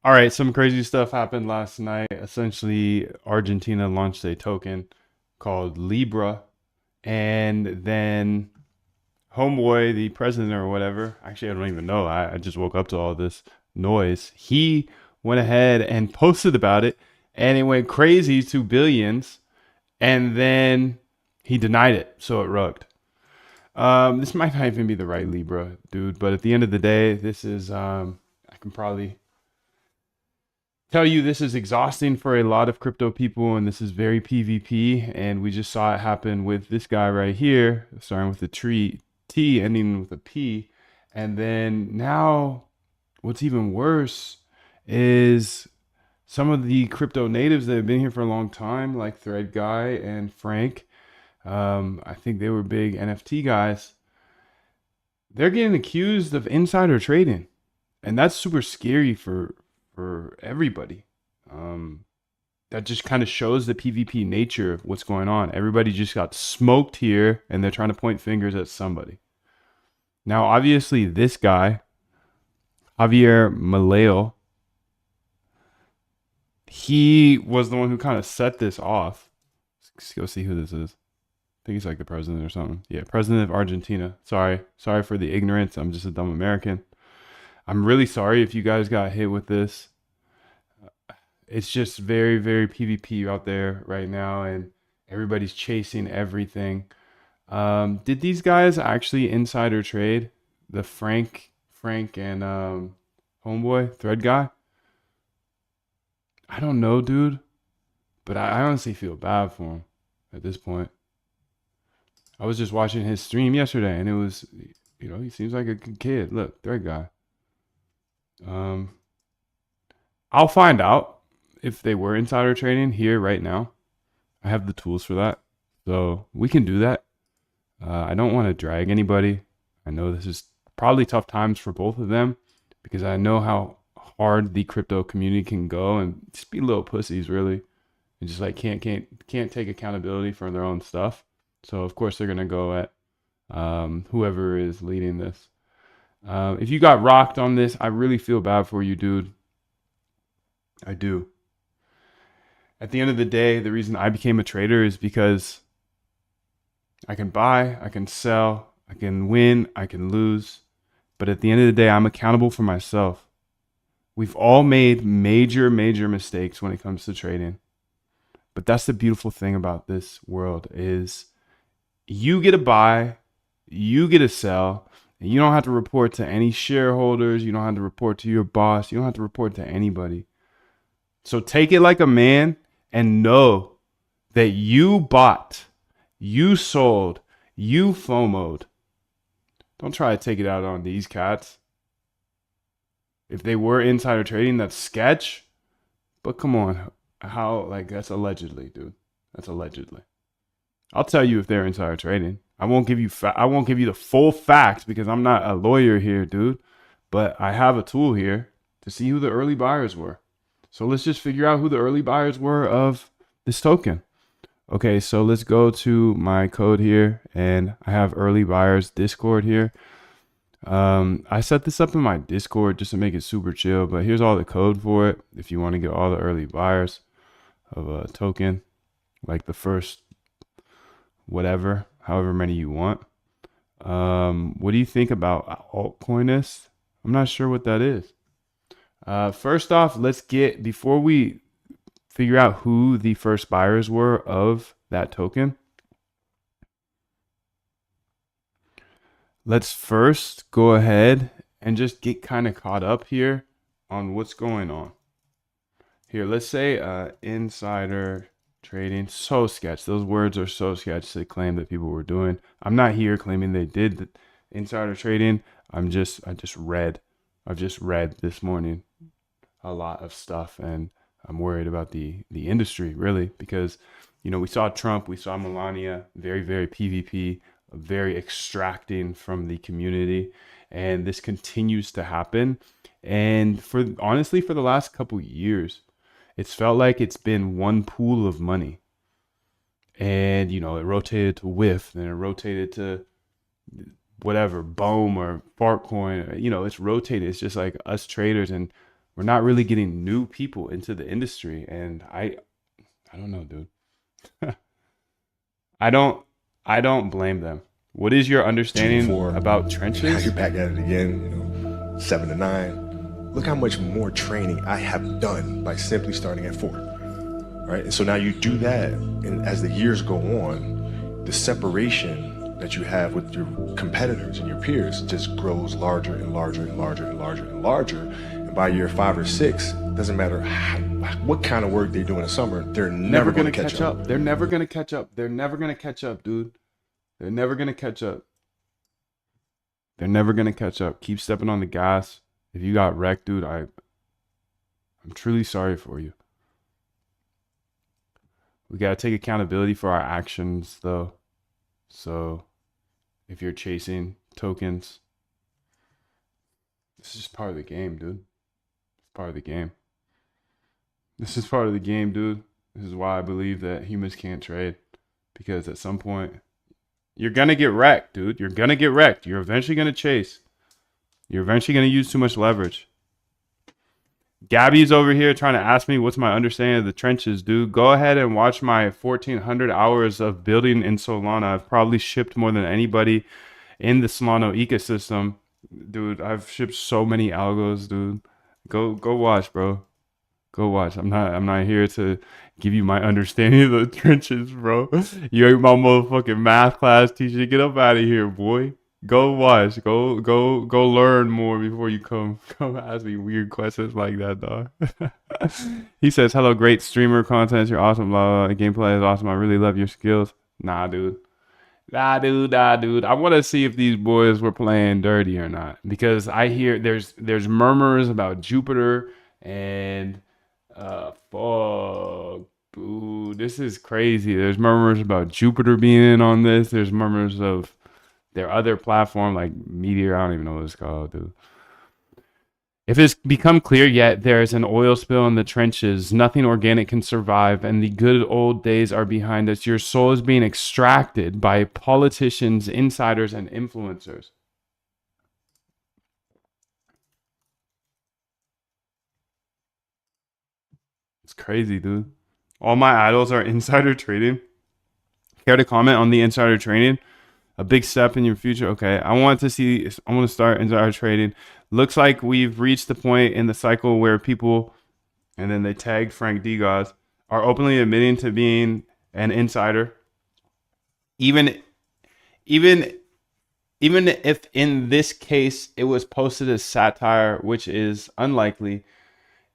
All right, some crazy stuff happened last night. Essentially, Argentina launched a token called Libra, and then Homeboy, the president or whatever, actually, I don't even know. I just woke up to all this noise. He went ahead and posted about it, and it went crazy to billions, and then he denied it, so it rugged. This might not even be the right Libra, dude, but at the end of the day, this is, I can probably tell you this is exhausting for a lot of crypto people, and this is very PvP, and we just saw it happen with this guy right here, starting with the tree T ending with a P. And then now what's even worse is some of the crypto natives that have been here for a long time, like Thread Guy and Frank. I think they were big NFT guys. They're getting accused of insider trading, and that's super scary for everybody. Um, that just kind of shows the PvP nature of what's going on. Everybody just got smoked here, and they're trying to point fingers at somebody. Now, obviously, this guy, Javier Maleo, he was the one who kind of set this off. Let's go see who this is. I think he's like the president or something. Yeah, president of Argentina. Sorry for the ignorance. I'm just a dumb American. I'm really sorry if you guys got hit with this. It's just very, very PvP out there right now, and everybody's chasing everything. Did these guys actually insider trade the Frank and Homeboy Thread Guy? I don't know, dude, but I honestly feel bad for him at this point. I was just watching his stream yesterday, and it was, he seems like a good kid. Look, Thread Guy. Um, I'll find out if they were insider trading here right now. I have the tools for that, so we can do that. I don't want to drag anybody. I know this is probably tough times for both of them because I know how hard the crypto community can go and just be little pussies, really, and just like can't take accountability for their own stuff. So of course they're gonna go at whoever is leading this. If you got rocked on this, I really feel bad for you, dude. I do. At the end of the day, the reason I became a trader is because I can buy, I can sell, I can win, I can lose. But at the end of the day, I'm accountable for myself. We've all made major, major mistakes when it comes to trading. But that's the beautiful thing about this world is you get to buy, you get to sell, and you don't have to report to any shareholders. You don't have to report to your boss. You don't have to report to anybody. So take it like a man and know that you bought, you sold, you FOMO'd. Don't try to take it out on these cats. If they were insider trading, that's sketch. But come on, how, like, that's allegedly, dude. That's allegedly. I'll tell you if they're insider trading. I won't give you the full facts because I'm not a lawyer here, dude. But I have a tool here to see who the early buyers were. So let's just figure out who the early buyers were of this token. Okay, so let's go to my code here, and I have early buyers Discord here. I set this up in my Discord just to make it super chill, but here's all the code for it. If you want to get all the early buyers of a token, like the first whatever, however many you want. What do you think about altcoinist? I'm not sure what that is. First off, before we figure out who the first buyers were of that token, let's first go ahead and just get kind of caught up here on what's going on. Here, let's say insider trading. So sketch. Those words are so sketch to claim that people were doing. I'm not here claiming they did the insider trading. I've just read this morning a lot of stuff, and I'm worried about the industry really because we saw Trump, we saw Melania, very very PvP, very extracting from the community, and this continues to happen. And for honestly, for the last couple years, it's felt like it's been one pool of money, and it rotated to Whiff, then it rotated to whatever Bohm or Fartcoin. It's rotated. It's just like us traders, and we're not really getting new people into the industry. And I don't know, dude. I don't I don't blame them. What is your understanding about Now trenches? you're back at it again, 7 to 9. Look how much more training I have done by simply starting at 4. Right? And so now you do that, and as the years go on, the separation that you have with your competitors and your peers just grows larger and larger and larger and larger and larger. And by year 5 or 6, doesn't matter what kind of work they do in the summer, they're never going to catch up. They're never gonna catch up. They're never gonna catch up, dude. They're never gonna catch up. They're never gonna catch up. Keep stepping on the gas. If you got wrecked, dude, I'm truly sorry for you. We gotta take accountability for our actions, though. So, if you're chasing tokens, this is just part of the game, dude. It's part of the game. This is part of the game, dude. This is why I believe that humans can't trade. Because at some point, you're gonna get wrecked, dude. You're gonna get wrecked. You're eventually gonna chase. You're eventually gonna use too much leverage. Gabby's over here trying to ask me what's my understanding of the trenches, dude. Go ahead and watch my 1,400 hours of building in Solana. I've probably shipped more than anybody in the Solana ecosystem, dude. I've shipped so many algos, dude. Go watch, bro. Go watch. I'm not here to give you my understanding of the trenches, bro. You ain't my motherfucking math class teacher. Get up out of here, boy. Go watch. Go learn more before you come ask me weird questions like that, dog. He says, "Hello, great streamer content. You're awesome. Blah, blah. Gameplay is awesome. I really love your skills." Nah, dude. Nah, dude. I want to see if these boys were playing dirty or not, because I hear there's murmurs about Jupiter and fuck, dude, this is crazy. There's murmurs about Jupiter being in on this. There's murmurs of their other platform like Meteor. I don't even know what it's called, dude. If it's become clear yet, there's an oil spill in the trenches. Nothing organic can survive, and the good old days are behind us. Your soul is being extracted by politicians, insiders, and influencers. It's crazy, dude. All my idols are insider trading. Care to comment on the insider trading? A big step in your future. Okay, I want to start insider trading. Looks like we've reached the point in the cycle where people, and then they tagged Frank Degaz, are openly admitting to being an insider. Even if in this case it was posted as satire, which is unlikely,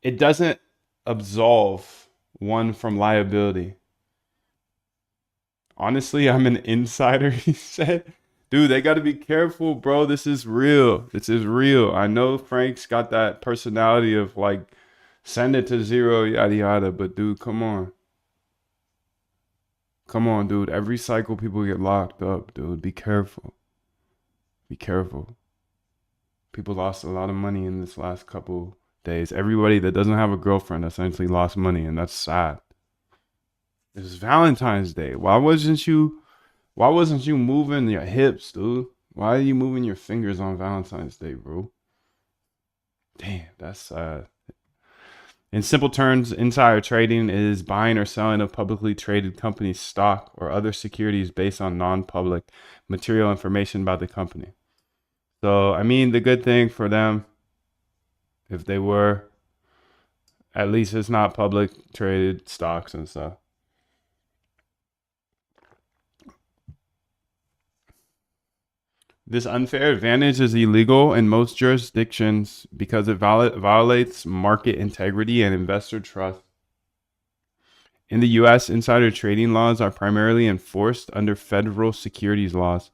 it doesn't absolve one from liability. Honestly, I'm an insider, he said. Dude, they got to be careful, bro. This is real. This is real. I know Frank's got that personality of like, send it to zero, yada yada. But dude, come on. Come on, dude. Every cycle people get locked up, dude. Be careful. Be careful. People lost a lot of money in this last couple days. Everybody that doesn't have a girlfriend essentially lost money, and that's sad. It's Valentine's Day. Why wasn't you moving your hips, dude? Why are you moving your fingers on Valentine's Day, bro? Damn, that's sad. In simple terms, insider trading is buying or selling of publicly traded companies' stock or other securities based on non-public material information about the company. So, I mean, the good thing for them, if they were, at least it's not public traded stocks and stuff. This unfair advantage is illegal in most jurisdictions because it violates market integrity and investor trust. In the US, insider trading laws are primarily enforced under federal securities laws,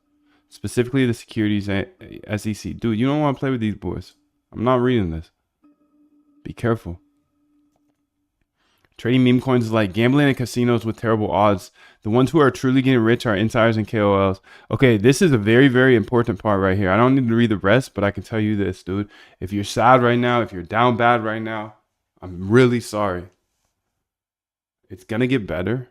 specifically the Securities SEC. Dude, you don't want to play with these boys. I'm not reading this. Be careful. Trading meme coins is like gambling in casinos with terrible odds. The ones who are truly getting rich are insiders and KOLs. Okay, this is a very, very important part right here. I don't need to read the rest, but I can tell you this, dude. If you're sad right now, if you're down bad right now, I'm really sorry. It's gonna get better.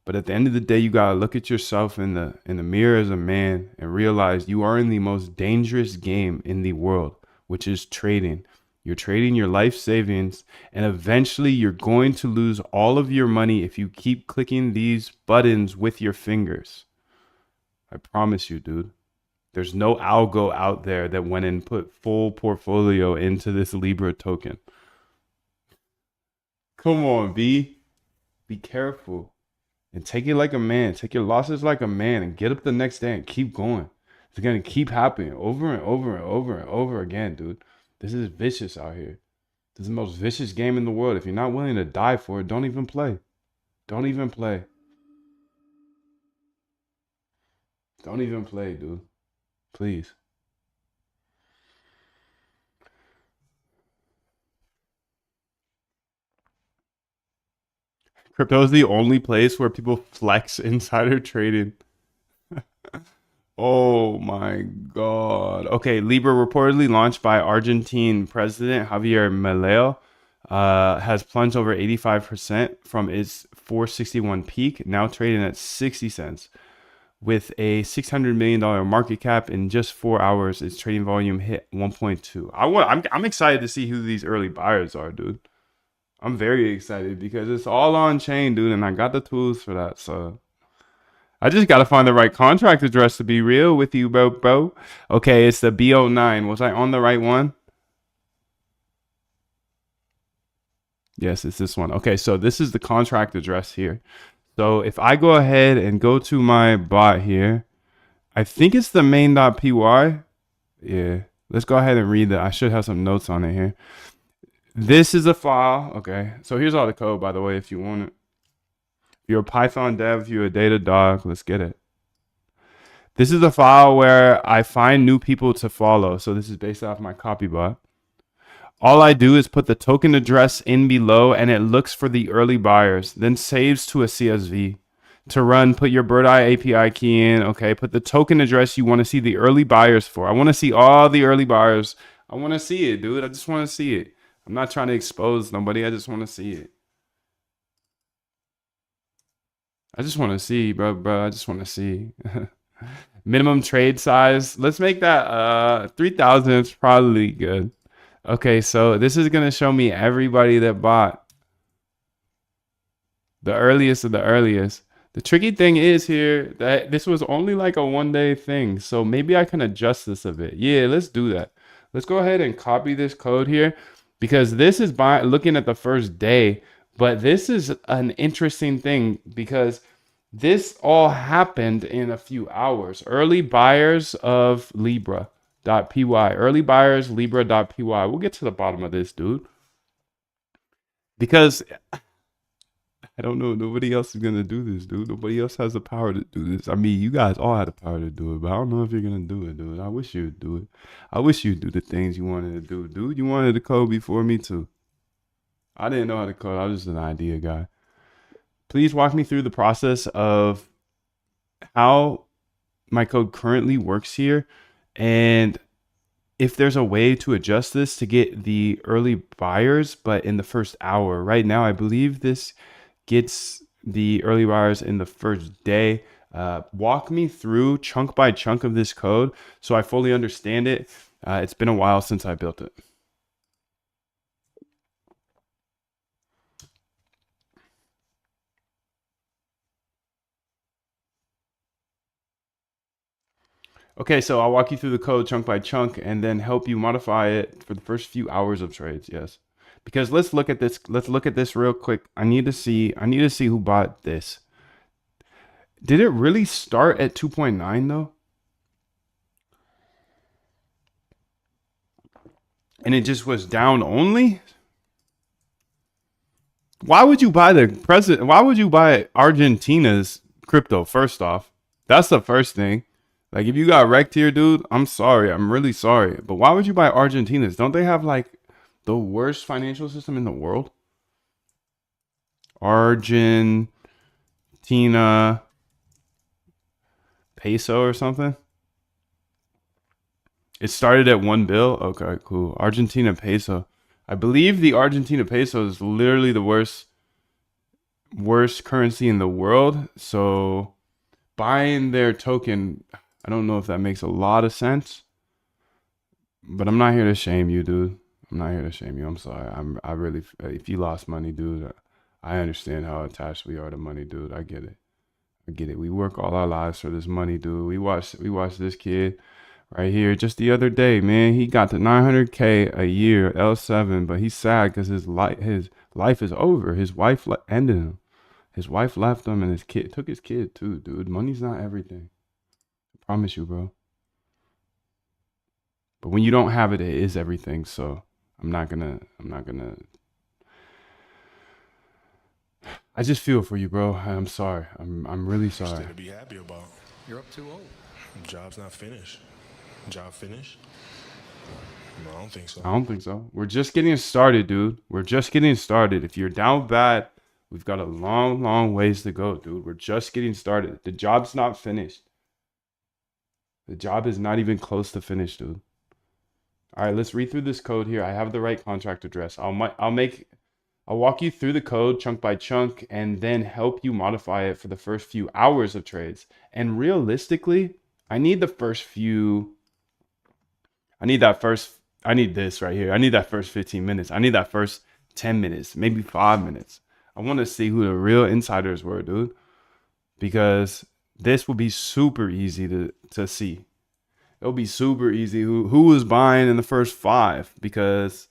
But at the end of the day, you gotta look at yourself in the mirror as a man and realize you are in the most dangerous game in the world, which is trading. You're trading your life savings, and eventually you're going to lose all of your money if you keep clicking these buttons with your fingers. I promise you, dude. There's no algo out there that went and put full portfolio into this Libra token. Come on, B. Be careful and take it like a man. Take your losses like a man and get up the next day and keep going. It's going to keep happening over and over and over and over again, dude. This is vicious out here. This is the most vicious game in the world. If you're not willing to die for it, don't even play. Don't even play. Don't even play, dude. Please. Crypto is the only place where people flex insider trading. Oh my God. Okay, Libra reportedly launched by Argentine President Javier Milei has plunged over 85% from its 461 peak, now trading at 60 cents. With a $600 million market cap in just 4 hours, its trading volume hit 1.2. I'm excited to see who these early buyers are, dude. I'm very excited because it's all on chain, dude, and I got the tools for that. So I just got to find the right contract address to be real with you, bro. Okay, it's the B09. Was I on the right one? Yes, it's this one. Okay, so this is the contract address here. So if I go ahead and go to my bot here, I think it's the main.py. Yeah, let's go ahead and read that. I should have some notes on it here. This is a file. Okay, so here's all the code, by the way, if you want it. If you're a Python dev, if you're a data dog, let's get it. This is a file where I find new people to follow. So this is based off my copy bot. All I do is put the token address in below and it looks for the early buyers, then saves to a CSV. To run, put your Bird Eye API key in. Okay, put the token address you want to see the early buyers for. I want to see all the early buyers. I want to see it, dude. I just want to see it. I'm not trying to expose nobody. I just want to see it. I just want to see, bro. I just want to see. Minimum trade size. Let's make that 3,000. It's probably good. Okay, so this is going to show me everybody that bought. The earliest of the earliest. The tricky thing is here that this was only like a 1-day thing. So maybe I can adjust this a bit. Yeah, let's do that. Let's go ahead and copy this code here because this is by looking at the first day. But this is an interesting thing because this all happened in a few hours. Early buyers of Libra. .py, early buyers, Libra.py. We'll get to the bottom of this, dude. Because I don't know, nobody else is gonna do this, dude. Nobody else has the power to do this. I mean, you guys all had the power to do it, but I don't know if you're gonna do it, dude. I wish you'd do it. I wish you'd do the things you wanted to do, dude. You wanted to code before me too. I didn't know how to code. I was just an idea guy. Please walk me through the process of how my code currently works here. And if there's a way to adjust this to get the early buyers, but in the first hour. Right now, I believe this gets the early buyers in the first day. Walk me through chunk by chunk of this code so I fully understand it. It's been a while since I built it. Okay, so I'll walk you through the code chunk by chunk and then help you modify it for the first few hours of trades. Yes. Because let's look at this. Let's look at this real quick. I need to see who bought this. Did it really start at 2.9 though? And it just was down only? Why would you buy the president? Why would you buy Argentina's crypto first off? That's the first thing. Like, if you got wrecked here, dude, I'm sorry. I'm really sorry. But why would you buy Argentina's? Don't they have, like, the worst financial system in the world? Argentina peso or something? It started at 1 bill? Okay, cool. Argentina peso. I believe the Argentina peso is literally the worst currency in the world. So buying their token, I don't know if that makes a lot of sense, but I'm not here to shame you, dude. I'm not here to shame you. I'm sorry. I really, if you lost money, dude, I understand how attached we are to money, dude. I get it. I get it. We work all our lives for this money, dude. We watched this kid right here just the other day, man. He got to 900K a year, L7, but he's sad because his life is over. His wife ended him. His wife left him, and his kid took his kid too, dude. Money's not everything. I promise you, bro. But when you don't have it, it is everything. So I'm not gonna. I just feel for you, bro. I'm sorry. I'm really sorry. Something to be happy about. You're up too old. Job's not finished. Job finished? No, I don't think so. I don't think so. We're just getting started, dude. We're just getting started. If you're down bad, we've got a long, long ways to go, dude. We're just getting started. The job's not finished. The job is not even close to finished, dude. All right, let's read through this code here. I have the right contract address. I'll walk you through the code chunk by chunk and then help you modify it for the first few hours of trades. And realistically, I need the first few. I need this right here. I need that first 15 minutes. I need that first 10 minutes, maybe 5 minutes. I want to see who the real insiders were, dude. Because this will be super easy to see. It'll be super easy who was buying in the first 5, because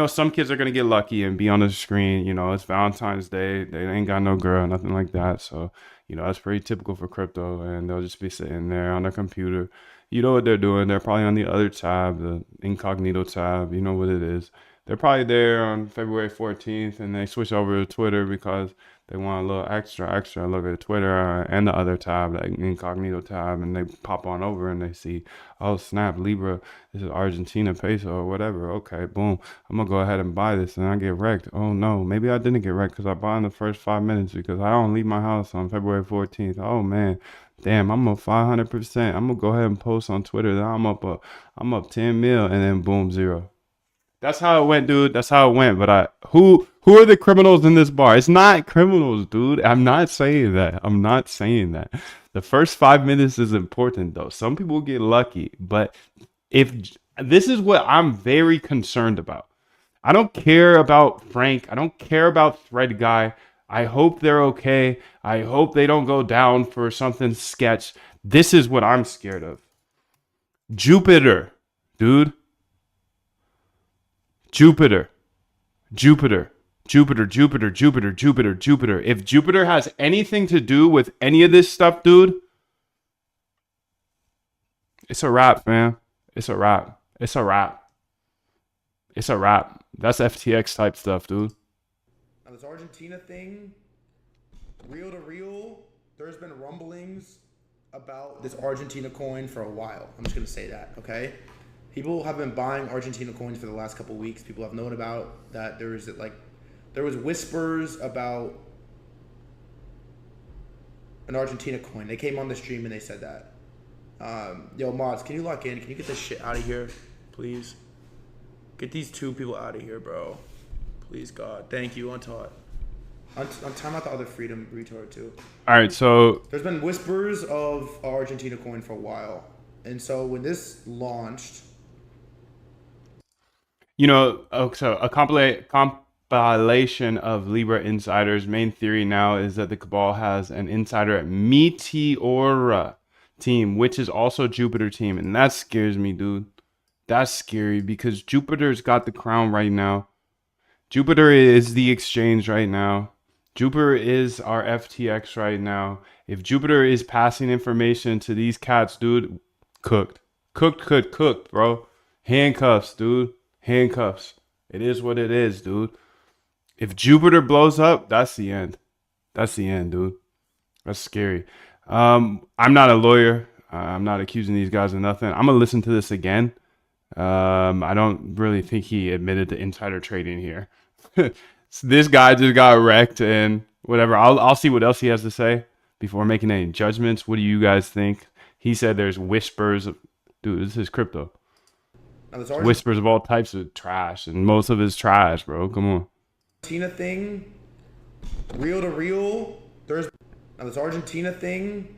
some kids are gonna get lucky and be on the screen. It's Valentine's Day, they ain't got no girl, nothing like that. So that's pretty typical for crypto, and they'll just be sitting there on their computer. You know what they're doing? They're probably on the other tab, the incognito tab. You know what it is. They're probably there on February 14th, and they switch over to Twitter because they want a little extra look at Twitter and the other tab, the incognito tab, and they pop on over and they see, oh snap, Libra, this is Argentina peso or whatever. Okay, boom, I'm gonna go ahead and buy this, and I get wrecked. Oh no, maybe I didn't get wrecked because I bought in the first 5 minutes because I don't leave my house on February 14th. Oh man, damn, I'm up 500%. I'm gonna go ahead and post on Twitter that I'm up 10 mil, and then boom, zero. That's how it went, dude. That's how it went. But who are the criminals in this bar? It's not criminals, dude. I'm not saying that. I'm not saying that. The first 5 minutes is important, though. Some people get lucky, but if this is what I'm very concerned about. I don't care about Frank. I don't care about Thread Guy. I hope they're okay. I hope they don't go down for something sketch. This is what I'm scared of. Jupiter, dude. Jupiter. If Jupiter has anything to do with any of this stuff, dude, it's a wrap, man. It's a wrap. It's a wrap. It's a wrap. That's FTX type stuff, dude. Now this Argentina thing, real to real, there's been rumblings about this Argentina coin for a while. I'm just gonna say that, okay? People have been buying Argentina coins for the last couple of weeks. People have known about that. There was whispers about an Argentina coin. They came on the stream and they said that. Yo, mods, can you lock in? Can you get this shit out of here, please? Get these 2 people out of here, bro. Please, God. Thank you. Untaught. I'm talking about the other freedom retard too. All right, so there's been whispers of Argentina coin for a while, and so when this launched. So a compilation of Libra insiders. Main theory now is that the Cabal has an insider at Meteora team, which is also Jupiter team. And that scares me, dude. That's scary because Jupiter's got the crown right now. Jupiter is the exchange right now. Jupiter is our FTX right now. If Jupiter is passing information to these cats, dude, cooked, bro. Handcuffs, dude. Handcuffs. It is what it is, dude. If Jupiter blows up, that's the end. That's the end, dude. That's scary. I'm not a lawyer. I'm not accusing these guys of nothing. I'm gonna listen to this again. I don't really think he admitted to insider trading here. So this guy just got wrecked and whatever. I'll see what else he has to say before making any judgments. What do you guys think? He said there's whispers of, dude, this is crypto. Whispers of all types of trash, and most of it's trash, bro. Come on. Argentina thing, real to real. This Argentina thing,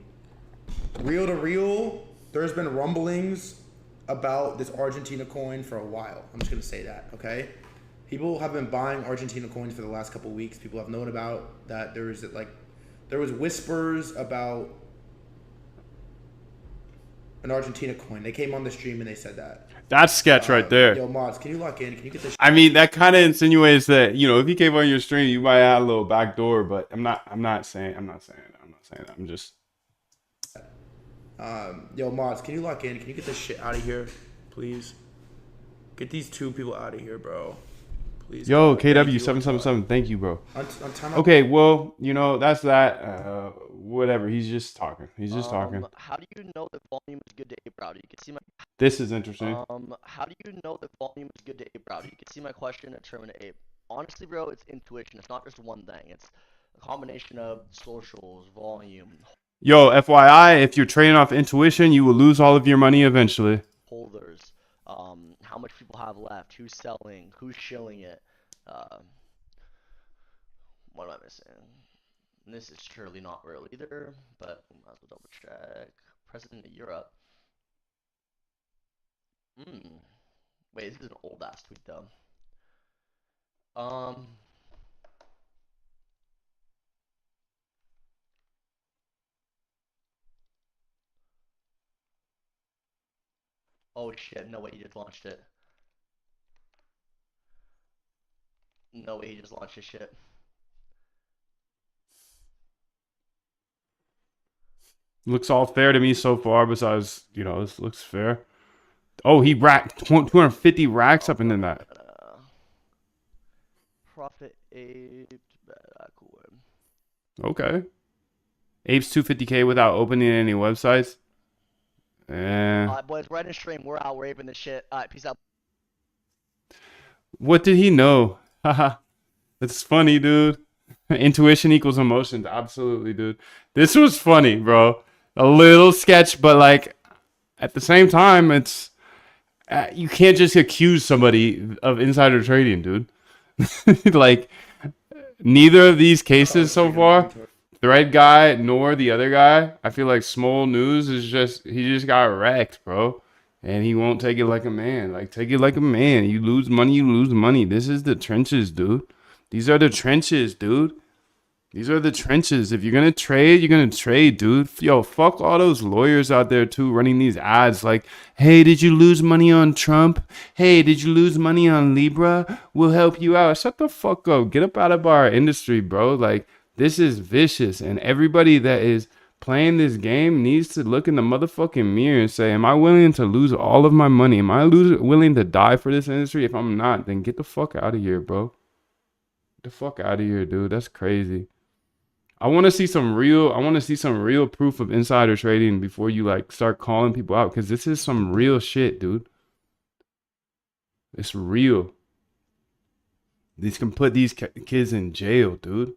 real to real. There's been rumblings about this Argentina coin for a while. I'm just gonna say that, okay? People have been buying Argentina coins for the last couple of weeks. People have known about that. There was whispers about an Argentina coin. They came on the stream and they said that. That's sketch right there. Yo, mods, can you lock in? Can you get this? I mean, that kind of insinuates that, you know, if he came on your stream, you might have a little back door. But I'm not saying that. I'm just. Yo, mods, can you lock in? Can you get this shit out of here, please? Get these two people out of here, bro. Please. Yo, God. Thank you. KW777, thank you, bro. On time Okay, well, you know, that's that. Whatever. He's just talking. How do you know that volume is good to Ape Router? You can see my This is interesting. how do you know that volume is good to Ape Router? You can see my question at Terminate Ape. Honestly, bro, it's intuition. It's not just one thing. It's a combination of socials, volume, Yo, FYI, if you're trading off intuition, you will lose all of your money eventually. holders, how much people have left, who's selling, who's shilling it. What am I missing? And this is surely not real either, but we might as well double check. President of Europe. Wait, this is an old ass tweet though. Oh shit, no way he just launched it. No way he just launched his shit. Looks all fair to me so far, besides, you know, this looks fair. Oh, he racked 250 racks up into that. Profit Ape. Cool. Okay. Apes 250K without opening any websites. Alright, boys, we're in stream. We're out. We're aping this shit. Alright, peace out. What did he know? Haha. That's funny, dude. Intuition equals emotions. Absolutely, dude. This was funny, bro. A little sketch, but like at the same time, it's you can't just accuse somebody of insider trading, dude. Like neither of these cases so far, Thread guy nor the other guy, I feel like Small News is he just got wrecked, bro. And he won't take it like a man. Like, take it like a man. You lose money, you lose money. This is the trenches, dude. These are the trenches, dude. These are the trenches. If you're going to trade, you're going to trade, dude. Yo, fuck all those lawyers out there, too, running these ads like, hey, did you lose money on Trump? Hey, did you lose money on Libra? We'll help you out. Shut the fuck up. Get up out of our industry, bro. Like, this is vicious. And everybody that is playing this game needs to look in the motherfucking mirror and say, am I willing to lose all of my money? Am I willing to die for this industry? If I'm not, then get the fuck out of here, bro. Get the fuck out of here, dude. That's crazy. I want to see some real proof of insider trading before you like start calling people out, because this is some real shit, dude. It's real. These can put these kids in jail, dude.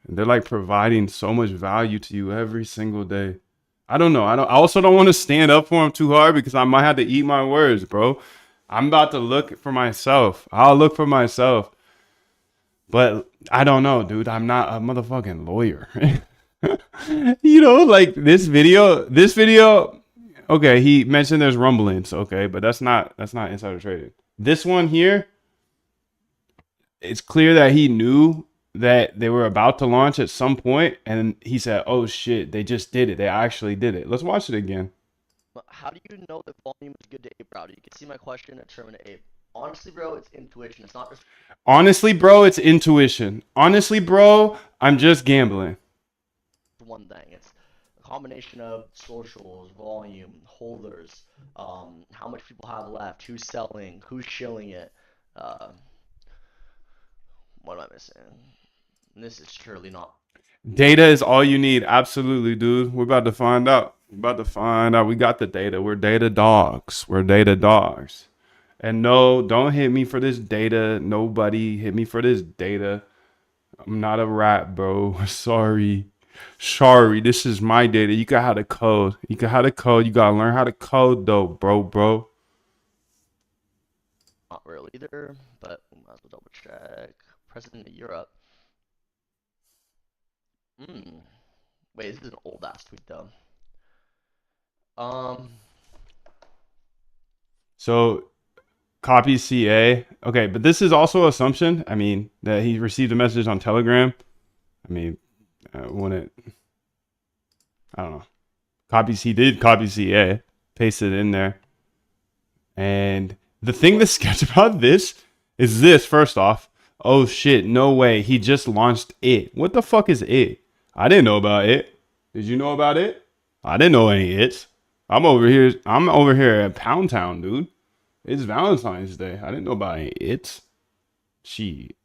And they're like providing so much value to you every single day. I don't know. I also don't want to stand up for them too hard because I might have to eat my words, bro. I'm about to look for myself. I'll look for myself. But I don't know, dude. I'm not a motherfucking lawyer. You know, like this video, okay, he mentioned there's rumblings, okay, but that's not insider trading. This one here, it's clear that he knew that they were about to launch at some point, and he said, oh shit, they just did it. They actually did it. Let's watch it again. How do you know that volume is good to Ape Router? You can see my question at Terminate Ape. Honestly, bro, it's intuition. It's not just. Honestly, bro, it's intuition. Honestly, bro, I'm just gambling. One thing. It's a combination of socials, volume, holders, how much people have left, who's selling, who's shilling it. What am I missing? And this is surely not. Data is all you need. Absolutely, dude. We're about to find out. We got the data. We're data dogs. And no, don't hit me for this data. Nobody hit me for this data. I'm not a rat, bro. Sorry. This is my data. You got how to code. You gotta learn how to code though, bro. Not real either, but we might as well double check. President of Europe. Wait, this is an old ass tweet though. So copy CA. Okay, but this is also assumption. I mean, that he received a message on Telegram. I mean, when it, I don't know. He did copy CA, pasted it in there. And the thing that's sketchy about this is this, first off. Oh shit, no way. He just launched it. What the fuck is it? I didn't know about it. Did you know about it? I didn't know any its. I'm over here at Pound Town, dude. It's Valentine's Day. I didn't know about any its. Gee.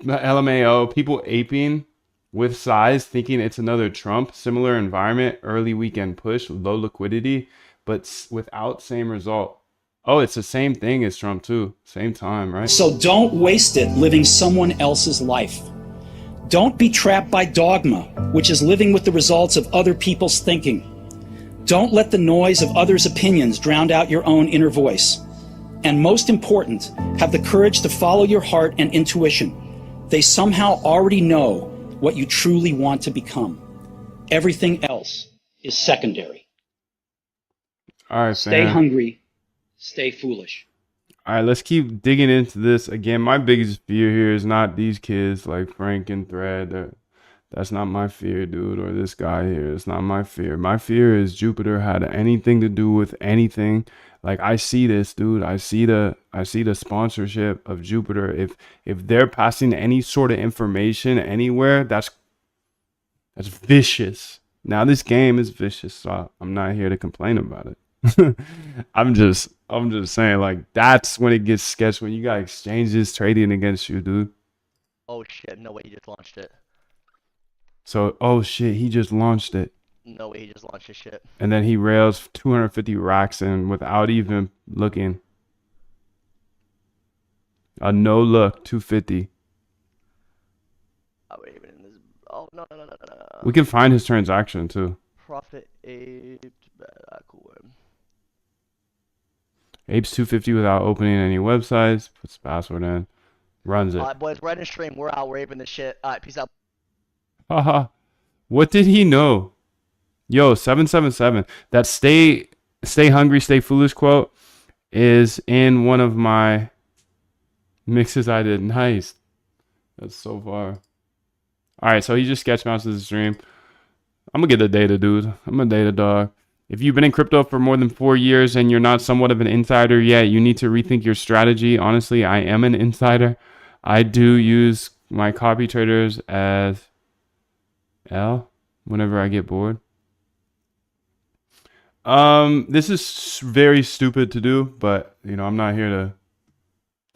LMAO, people aping with size, thinking it's another Trump. Similar environment, early weekend push, low liquidity, but without same result. Oh, it's the same thing as Trump too. Same time, right? So don't waste it living someone else's life. Don't be trapped by dogma, which is living with the results of other people's thinking. Don't let the noise of others' opinions drown out your own inner voice. And most important, have the courage to follow your heart and intuition. They somehow already know what you truly want to become. Everything else is secondary. All right, Stay fam. hungry. Stay foolish. All right, let's keep digging into this. Again, my biggest fear here is not these kids like Frank and Thread. That's not my fear, dude, or this guy here. It's not my fear. My fear is Jupiter had anything to do with anything. Like, I see this, dude. I see the sponsorship of Jupiter. If they're passing any sort of information anywhere, that's vicious. Now this game is vicious, so I'm not here to complain about it. I'm just saying, like, that's when it gets sketchy, when you got exchanges trading against you, dude. Oh shit, no way he just launched it. So, oh shit, he just launched it. No way he just launched his shit. And then he rails 250 racks in without even looking. A no look 250. Oh, wait, even in this. Oh, no. We can find his transaction too. Profit aped. Cool. Apes 250 without opening any websites. Puts the password in. Runs it. Alright, boys, we're in stream. We're out. We're aping this shit. Alright, peace out. Haha. What did he know? Yo, 777. That stay hungry, stay foolish quote is in one of my mixes I did. Nice. That's so far. Alright, so he just sketch mounts the stream. I'm gonna get the data, dude. I'm a data dog. If you've been in crypto for more than 4 years and you're not somewhat of an insider yet, you need to rethink your strategy. Honestly, I am an insider. I do use my copy traders as L whenever I get bored. This is very stupid to do, but you know, I'm not here to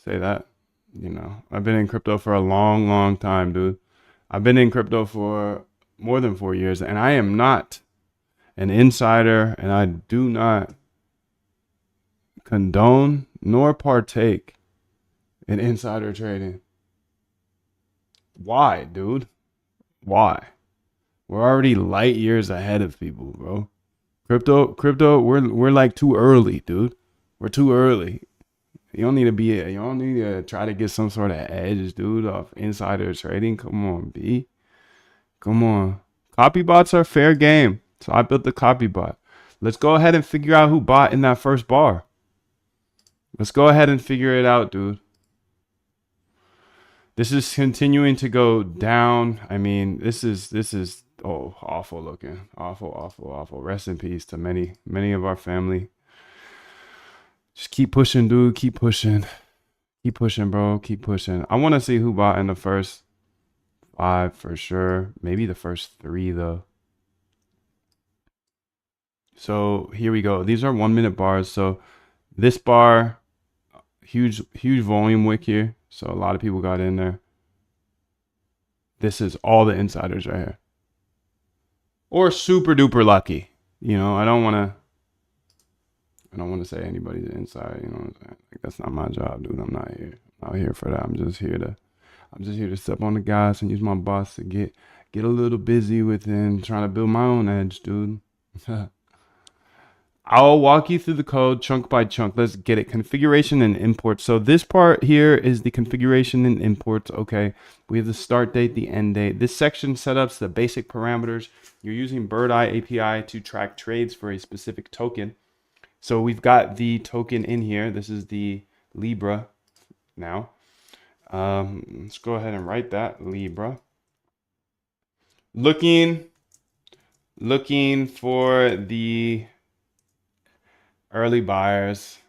say that. You know, I've been in crypto for a long time, dude. I've been in crypto for more than 4 years, and I am not an insider, and I do not condone nor partake in insider trading. Why, dude? Why? We're already light years ahead of people, bro. Crypto, we're like too early, dude. We're too early. You don't need to try to get some sort of edge, dude, off insider trading. Come on, B. Come on. Copy bots are fair game. So I built the copy bot. Let's go ahead and figure out who bought in that first bar. Let's go ahead and figure it out, dude. This is continuing to go down. I mean, this is awful looking. Awful. Rest in peace to many of our family. Just keep pushing, dude. Keep pushing. Keep pushing, bro. Keep pushing. I want to see who bought in the first 5 for sure. Maybe the first 3 though. So here we go. These are 1 minute bars. So this bar, huge volume wick here. So a lot of people got in there. This is all the insiders right here. Or super duper lucky. You know, I don't want to say anybody's an insider, you know what I'm saying? Like, that's not my job, dude. I'm not here for that. I'm just here to step on the gas and use my boss to get a little busy with and trying to build my own edge, dude. I'll walk you through the code chunk by chunk. Let's get it. Configuration and imports. So this part here is the configuration and imports. Okay. We have the start date, the end date. This section setups the basic parameters. You're using Bird Eye API to track trades for a specific token. So we've got the token in here. This is the Libra now. Let's go ahead and write that Libra. Looking for the early buyers.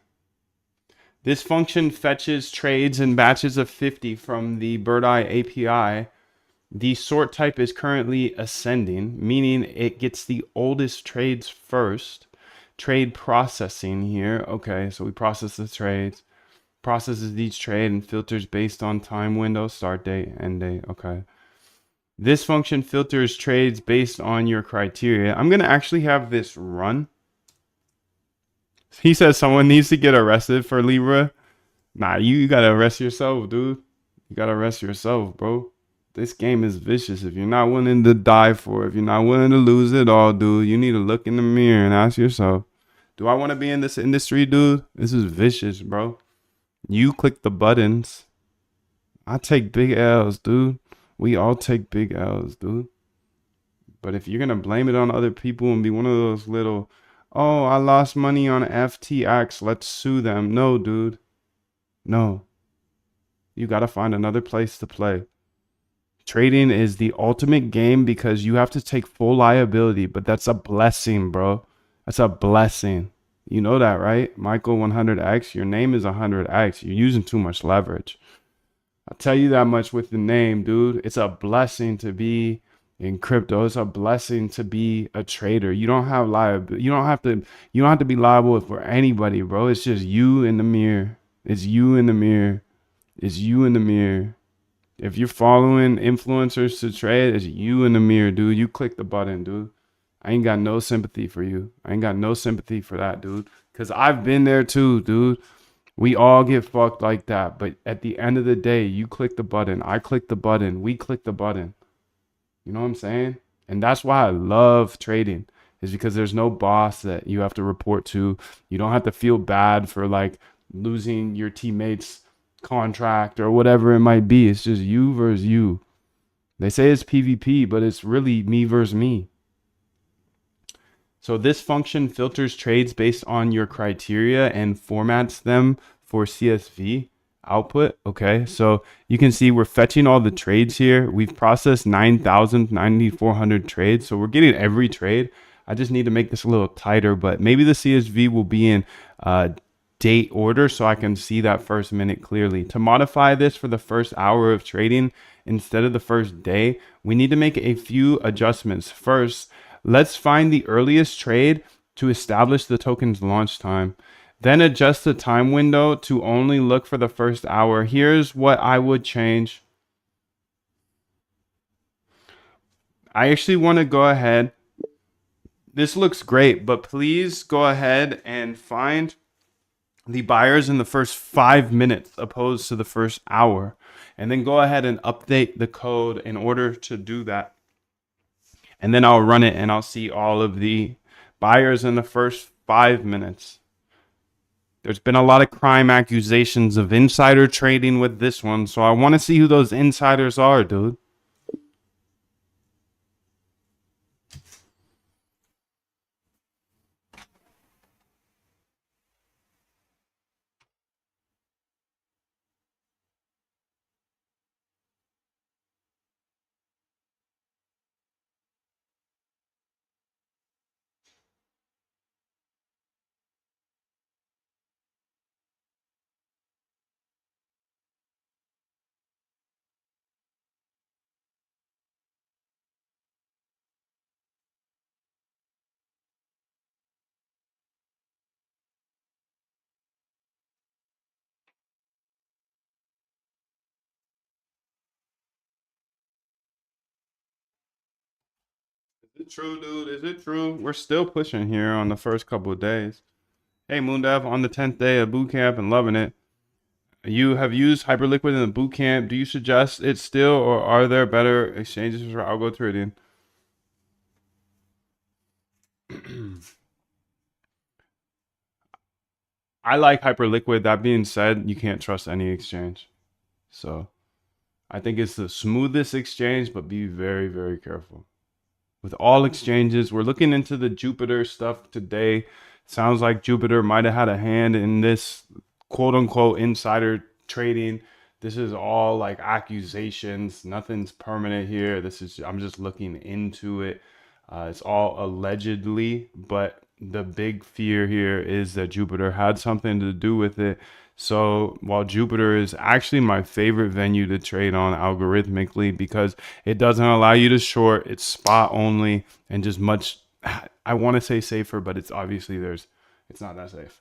This function fetches trades in batches of 50 from the Birdeye API. The sort type is currently ascending, meaning it gets the oldest trades first. Trade processing here. Okay, so we process the trades, processes each trade and filters based on time window, start date, end date. Okay. This function filters trades based on your criteria. I'm going to actually have this run. He says someone needs to get arrested for Libra. Nah, you got to arrest yourself, dude. You got to arrest yourself, bro. This game is vicious. If you're not willing to die for it, if you're not willing to lose it all, dude, you need to look in the mirror and ask yourself, do I want to be in this industry, dude? This is vicious, bro. You click the buttons. I take big L's, dude. We all take big L's, dude. But if you're going to blame it on other people and be one of those little, oh, I lost money on FTX, let's sue them. No, dude. No. You got to find another place to play. Trading is the ultimate game because you have to take full liability, but that's a blessing, bro. That's a blessing. You know that, right? Michael 100X, your name is 100X. You're using too much leverage. I'll tell you that much with the name, dude. It's a blessing to be in crypto. It's a blessing to be a trader. You don't have liability. You don't have to be liable for anybody, bro. It's just you in the mirror. It's you in the mirror. It's you in the mirror. If you're following influencers to trade, it's you in the mirror, dude. You click the button, dude. I ain't got no sympathy for you. I ain't got no sympathy for that, dude. Because I've been there too, dude. We all get fucked like that. But at the end of the day, you click the button. I click the button. We click the button. You know what I'm saying? And that's why I love trading. Is because there's no boss that you have to report to. You don't have to feel bad for like losing your teammates' contract or whatever it might be. It's just you versus you. They say it's PvP, but it's really me versus me. So this function filters trades based on your criteria and formats them for CSV output. Okay, so you can see we're fetching all the trades here. We've processed 9,400 trades, so we're getting every trade. I just need to make this a little tighter, but maybe the CSV will be in date order so I can see that first minute clearly. To modify this for the first hour of trading instead of the first day, we need to make a few adjustments. First, let's find the earliest trade to establish the token's launch time. Then adjust the time window to only look for the first hour. Here's what I would change. I actually want to go ahead. This looks great, but please go ahead and find the buyers in the first 5 minutes opposed to the first hour. And then go ahead and update the code in order to do that. And then I'll run it and I'll see all of the buyers in the first 5 minutes. There's been a lot of crime accusations of insider trading with this one. So I want to see who those insiders are, dude. Is it true, dude? Is it true? We're still pushing here on the first couple of days. Hey, Moondev, on the 10th day of boot camp and loving it. You have used Hyperliquid in the boot camp. Do you suggest it still, or are there better exchanges for algo trading? I like Hyperliquid. That being said, you can't trust any exchange. So I think it's the smoothest exchange, but be very, very careful. With all exchanges, we're looking into the Jupiter stuff today. Sounds like Jupiter might have had a hand in this quote unquote insider trading. This is all like accusations. Nothing's permanent here. I'm just looking into it. It's all allegedly, but the big fear here is that Jupiter had something to do with it. So while Jupiter is actually my favorite venue to trade on algorithmically because it doesn't allow you to short, it's spot only and just much, I want to say safer, but it's obviously it's not that safe.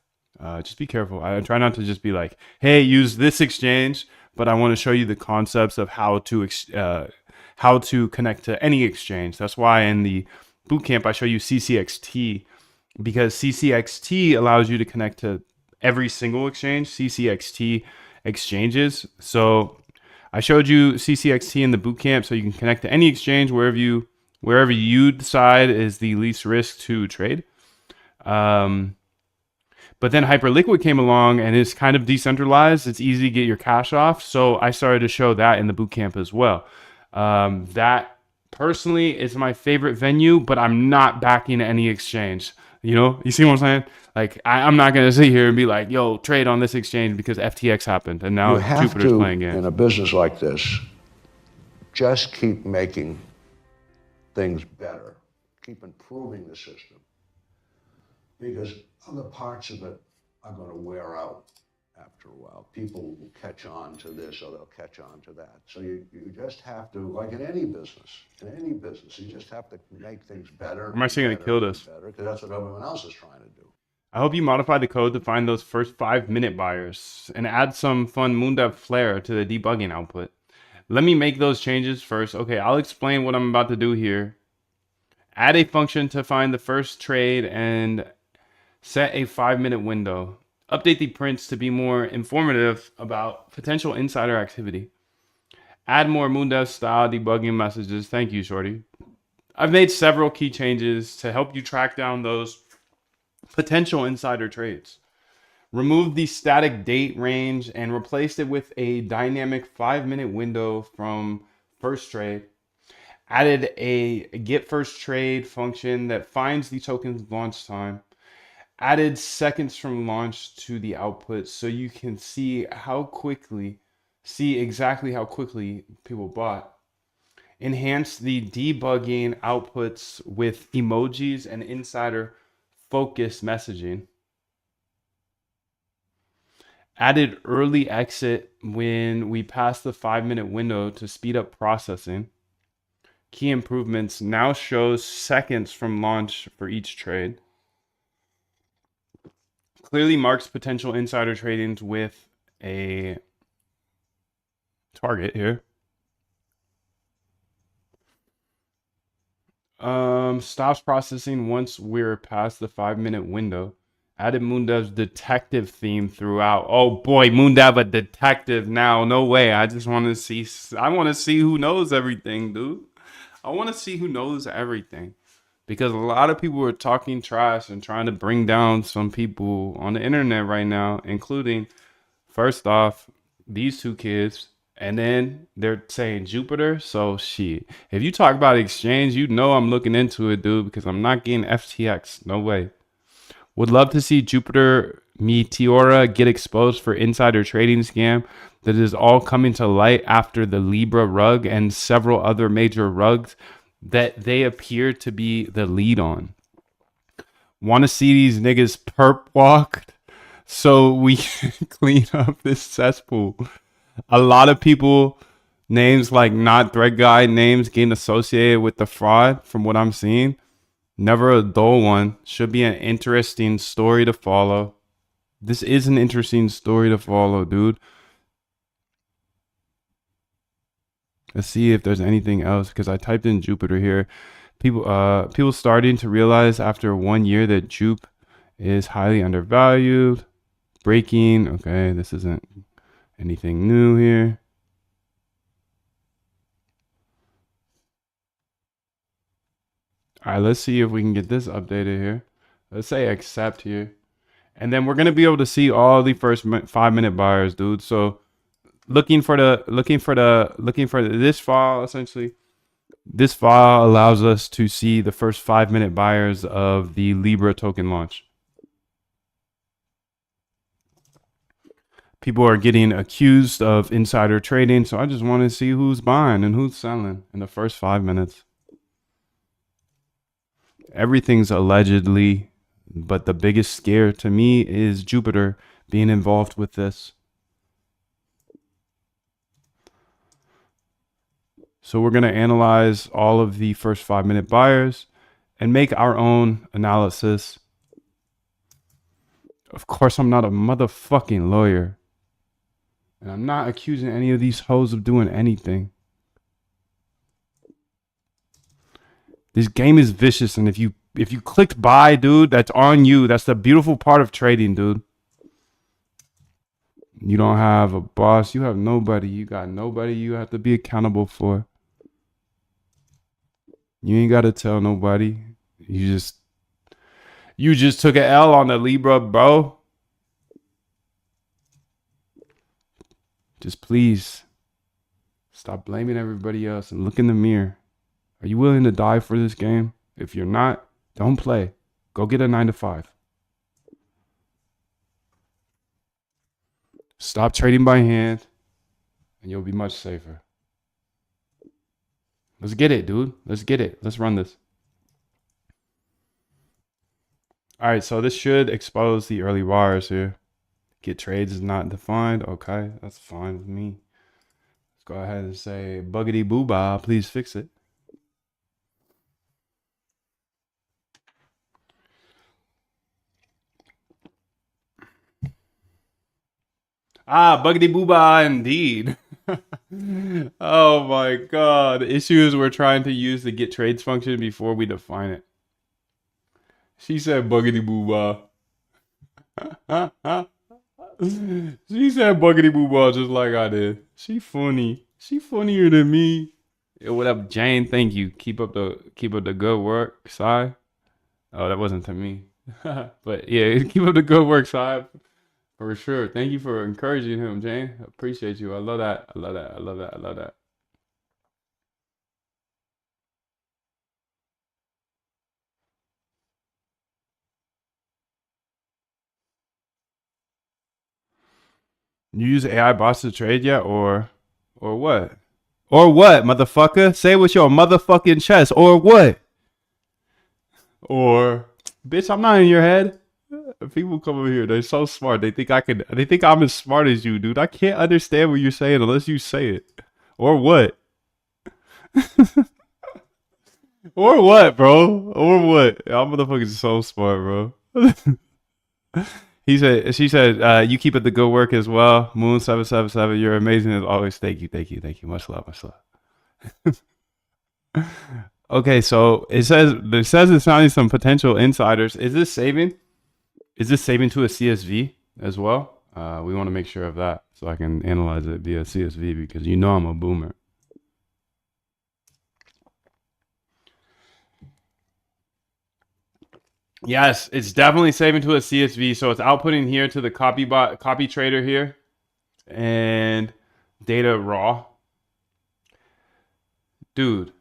Just be careful. I try not to just be like, hey, use this exchange, but I want to show you the concepts of how to connect to any exchange. That's why in the bootcamp I show you CCXT, because CCXT allows you to connect to every single exchange, CCXT exchanges. So I showed you CCXT in the bootcamp, so you can connect to any exchange wherever you decide is the least risk to trade. But then Hyperliquid came along and it's kind of decentralized. It's easy to get your cash off. So I started to show that in the bootcamp as well. That personally is my favorite venue, but I'm not backing any exchange. You see what I'm saying? Like, I'm not going to sit here and be like, yo, trade on this exchange because FTX happened. And now Jupiter's playing games. In a business like this, just keep making things better. Keep improving the system. Because other parts of it are going to wear out after a while. People will catch on to this or they'll catch on to that. So you just have to, like in any business, you just have to make things better. I'm actually going to kill this. Because that's what everyone else is trying to do. I hope you modify the code to find those first 5-minute buyers and add some fun MoonDev flair to the debugging output. Let me make those changes first. Okay, I'll explain what I'm about to do here. Add a function to find the first trade and set a 5-minute window. Update the prints to be more informative about potential insider activity. Add more MoonDev style debugging messages. Thank you, Shorty. I've made several key changes to help you track down those potential insider trades. Remove the static date range and replaced it with a dynamic 5-minute window from first trade. Added a get first trade function that finds the token's launch time. Added seconds from launch to the output so you can see exactly how quickly people bought. Enhance the debugging outputs with emojis and insider focus messaging. Added early exit when we pass the 5-minute window to speed up processing. Key improvements now shows seconds from launch for each trade. Clearly marks potential insider tradings with a target here. Stops processing once we're past the 5-minute window. Added MoonDev's detective theme throughout. Oh boy, MoonDev a detective now. No way. I want to see who knows everything, dude. I want to see who knows everything. Because a lot of people are talking trash and trying to bring down some people on the internet right now, including, first off, these two kids. And then they're saying Jupiter. So shit. If you talk about exchange, I'm looking into it, dude, because I'm not getting FTX. No way. Would love to see Jupiter Meteora get exposed for insider trading scam that is all coming to light after the Libra rug and several other major rugs that they appear to be the lead on. Want to see these niggas perp walked so we can clean up this cesspool. A lot of people, names like Not Thread Guy, names getting associated with the fraud from what I'm seeing. Never a dull one. Should be an interesting story to follow. This is an interesting story to follow, dude. Let's see if there's anything else, because I typed in Jupiter here. People starting to realize after 1 year that Jupe is highly undervalued. Breaking. Okay, this isn't anything new here. All right, let's see if we can get this updated here. Let's say accept here. And then we're going to be able to see all the first 5-minute buyers, dude. So looking for this file, essentially. This file allows us to see the first 5-minute buyers of the Libra token launch. People are getting accused of insider trading, so I just want to see who's buying and who's selling in the first 5 minutes. Everything's allegedly, but the biggest scare to me is Jupiter being involved with this. So we're going to analyze all of the first 5 minute buyers and make our own analysis. Of course, I'm not a motherfucking lawyer. And I'm not accusing any of these hoes of doing anything. This game is vicious, and if you clicked buy, dude, that's on you. That's the beautiful part of trading, dude. You don't have a boss. You have nobody. You got nobody you have to be accountable for. You ain't got to tell nobody. You just took an L on the Libra, bro. Just please stop blaming everybody else and look in the mirror. Are you willing to die for this game? If you're not, don't play. Go get a 9-to-5. Stop trading by hand and you'll be much safer. Let's get it, dude. Let's get it. Let's run this. All right, so this should expose the early buyers here. Get trades is not defined. Okay, that's fine with me. Let's go ahead and say buggity booba, please fix it. Ah, buggity booba indeed. Oh my god. The issue is we're trying to use the get trades function before we define it. She said buggity booba. She said buggity booba just like I did. She funny. She funnier than me. Yo, what up, Jane? Thank you. Keep up the good work, Sai. Oh, that wasn't to me. But yeah, keep up the good work, Sai. For sure. Thank you for encouraging him, Jane. I appreciate you. I love that. I love that. I love that. I love that. You use AI bots to trade yet, or what? Or what, motherfucker? Say it with your motherfucking chest. Or what? Or, bitch, I'm not in your head. People come over here, they're so smart. They think I'm as smart as you, dude. I can't understand what you're saying unless you say it. Or what? Or what, bro? Or what? Y'all motherfuckers so smart, bro. She said, you keep up the good work as well. Moon777, you're amazing as always. Thank you. Much love, much love. Okay, so it says it's finding some potential insiders. Is this saving to a CSV as well? We want to make sure of that so I can analyze it via CSV because you know I'm a boomer. Yes, it's definitely saving to a CSV. So it's outputting here to the copy trader here and data raw. Dude.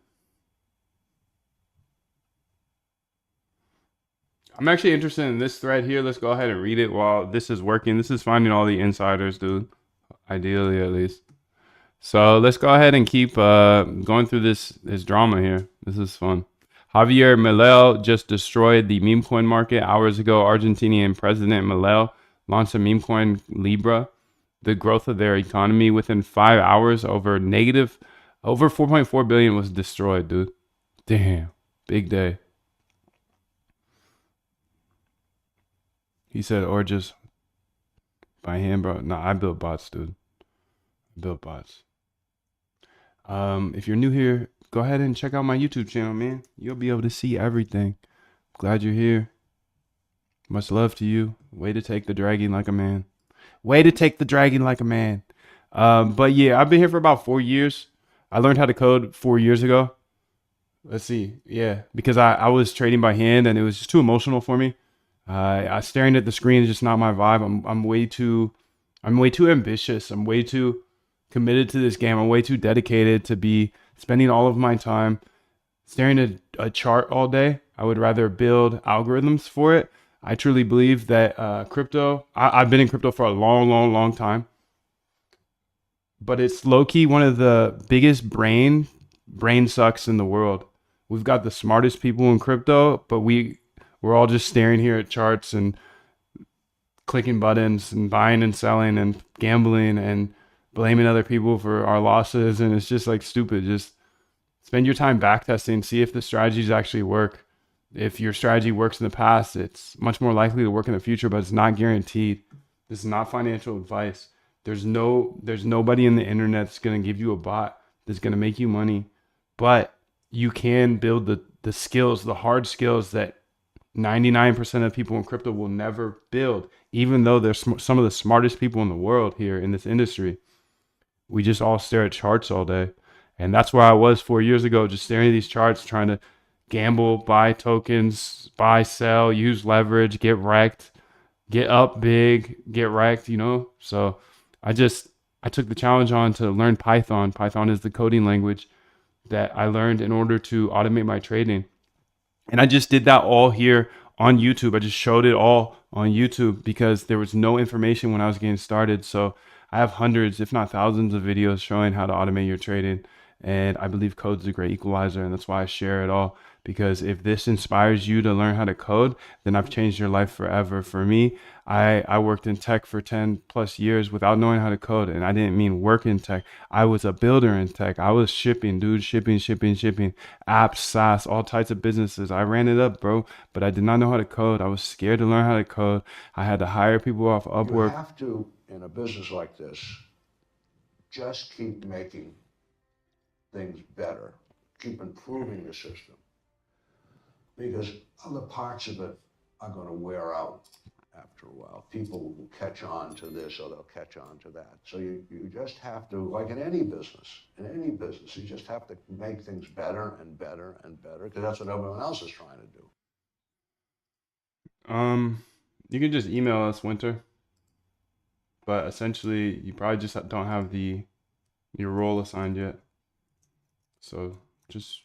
I'm actually interested in this thread here. Let's go ahead and read it while this is working. This is finding all the insiders, dude. Ideally, at least. So let's go ahead and keep going through this drama here. This is fun. Javier Milei just destroyed the meme coin market. Hours ago, Argentinian President Milei launched a meme coin LIBRA. The growth of their economy within 5 hours over 4.4 billion was destroyed, dude. Damn, big day. He said, or just by hand, bro. No, I built bots, dude. I built bots. If you're new here, go ahead and check out my YouTube channel, man. You'll be able to see everything. Glad you're here. Much love to you. Way to take the dragging like a man. Way to take the dragging like a man. But yeah, I've been here for about 4 years. I learned how to code 4 years ago. Let's see. Yeah, because I was trading by hand and it was just too emotional for me. Staring at the screen is just not my vibe. I'm way too ambitious. I'm way too committed to this game. I'm way too dedicated to be spending all of my time staring at a chart all day. I would rather build algorithms for it. I truly believe that crypto, I've been in crypto for a long, long, long time, but it's low key one of the biggest brain sucks in the world. We've got the smartest people in crypto, but we're all just staring here at charts and clicking buttons and buying and selling and gambling and blaming other people for our losses. And it's just like stupid. Just spend your time back testing, see if the strategies actually work. If your strategy works in the past, it's much more likely to work in the future, but it's not guaranteed. This is not financial advice. There's nobody in the internet that's going to give you a bot that's going to make you money, but you can build the skills, the hard skills that 99% of people in crypto will never build, even though they're some of the smartest people in the world here in this industry. We just all stare at charts all day. And that's where I was 4 years ago, just staring at these charts, trying to gamble, buy tokens, buy, sell, use leverage, get wrecked, get up big, get wrecked, So I took the challenge on to learn Python. Python is the coding language that I learned in order to automate my trading. And I just did that all here on YouTube. I just showed it all on YouTube because there was no information when I was getting started. So I have hundreds, if not thousands of videos showing how to automate your trading. And I believe code's a great equalizer. And that's why I share it all. Because if this inspires you to learn how to code, then I've changed your life forever. For me, I worked in tech for 10 plus years without knowing how to code. And I didn't mean work in tech. I was a builder in tech. I was shipping, shipping, apps, SaaS, all types of businesses. I ran it up, bro, but I did not know how to code. I was scared to learn how to code. I had to hire people off Upwork. You have to, in a business like this, just keep making things better, keep improving the system, because other parts of it are going to wear out after a while. People will catch on to this or they'll catch on to that. So you just have to, like in any business, you just have to make things better and better and better, because that's what everyone else is trying to do. You can just email us, Winter. But essentially, you probably just don't have your role assigned yet. So just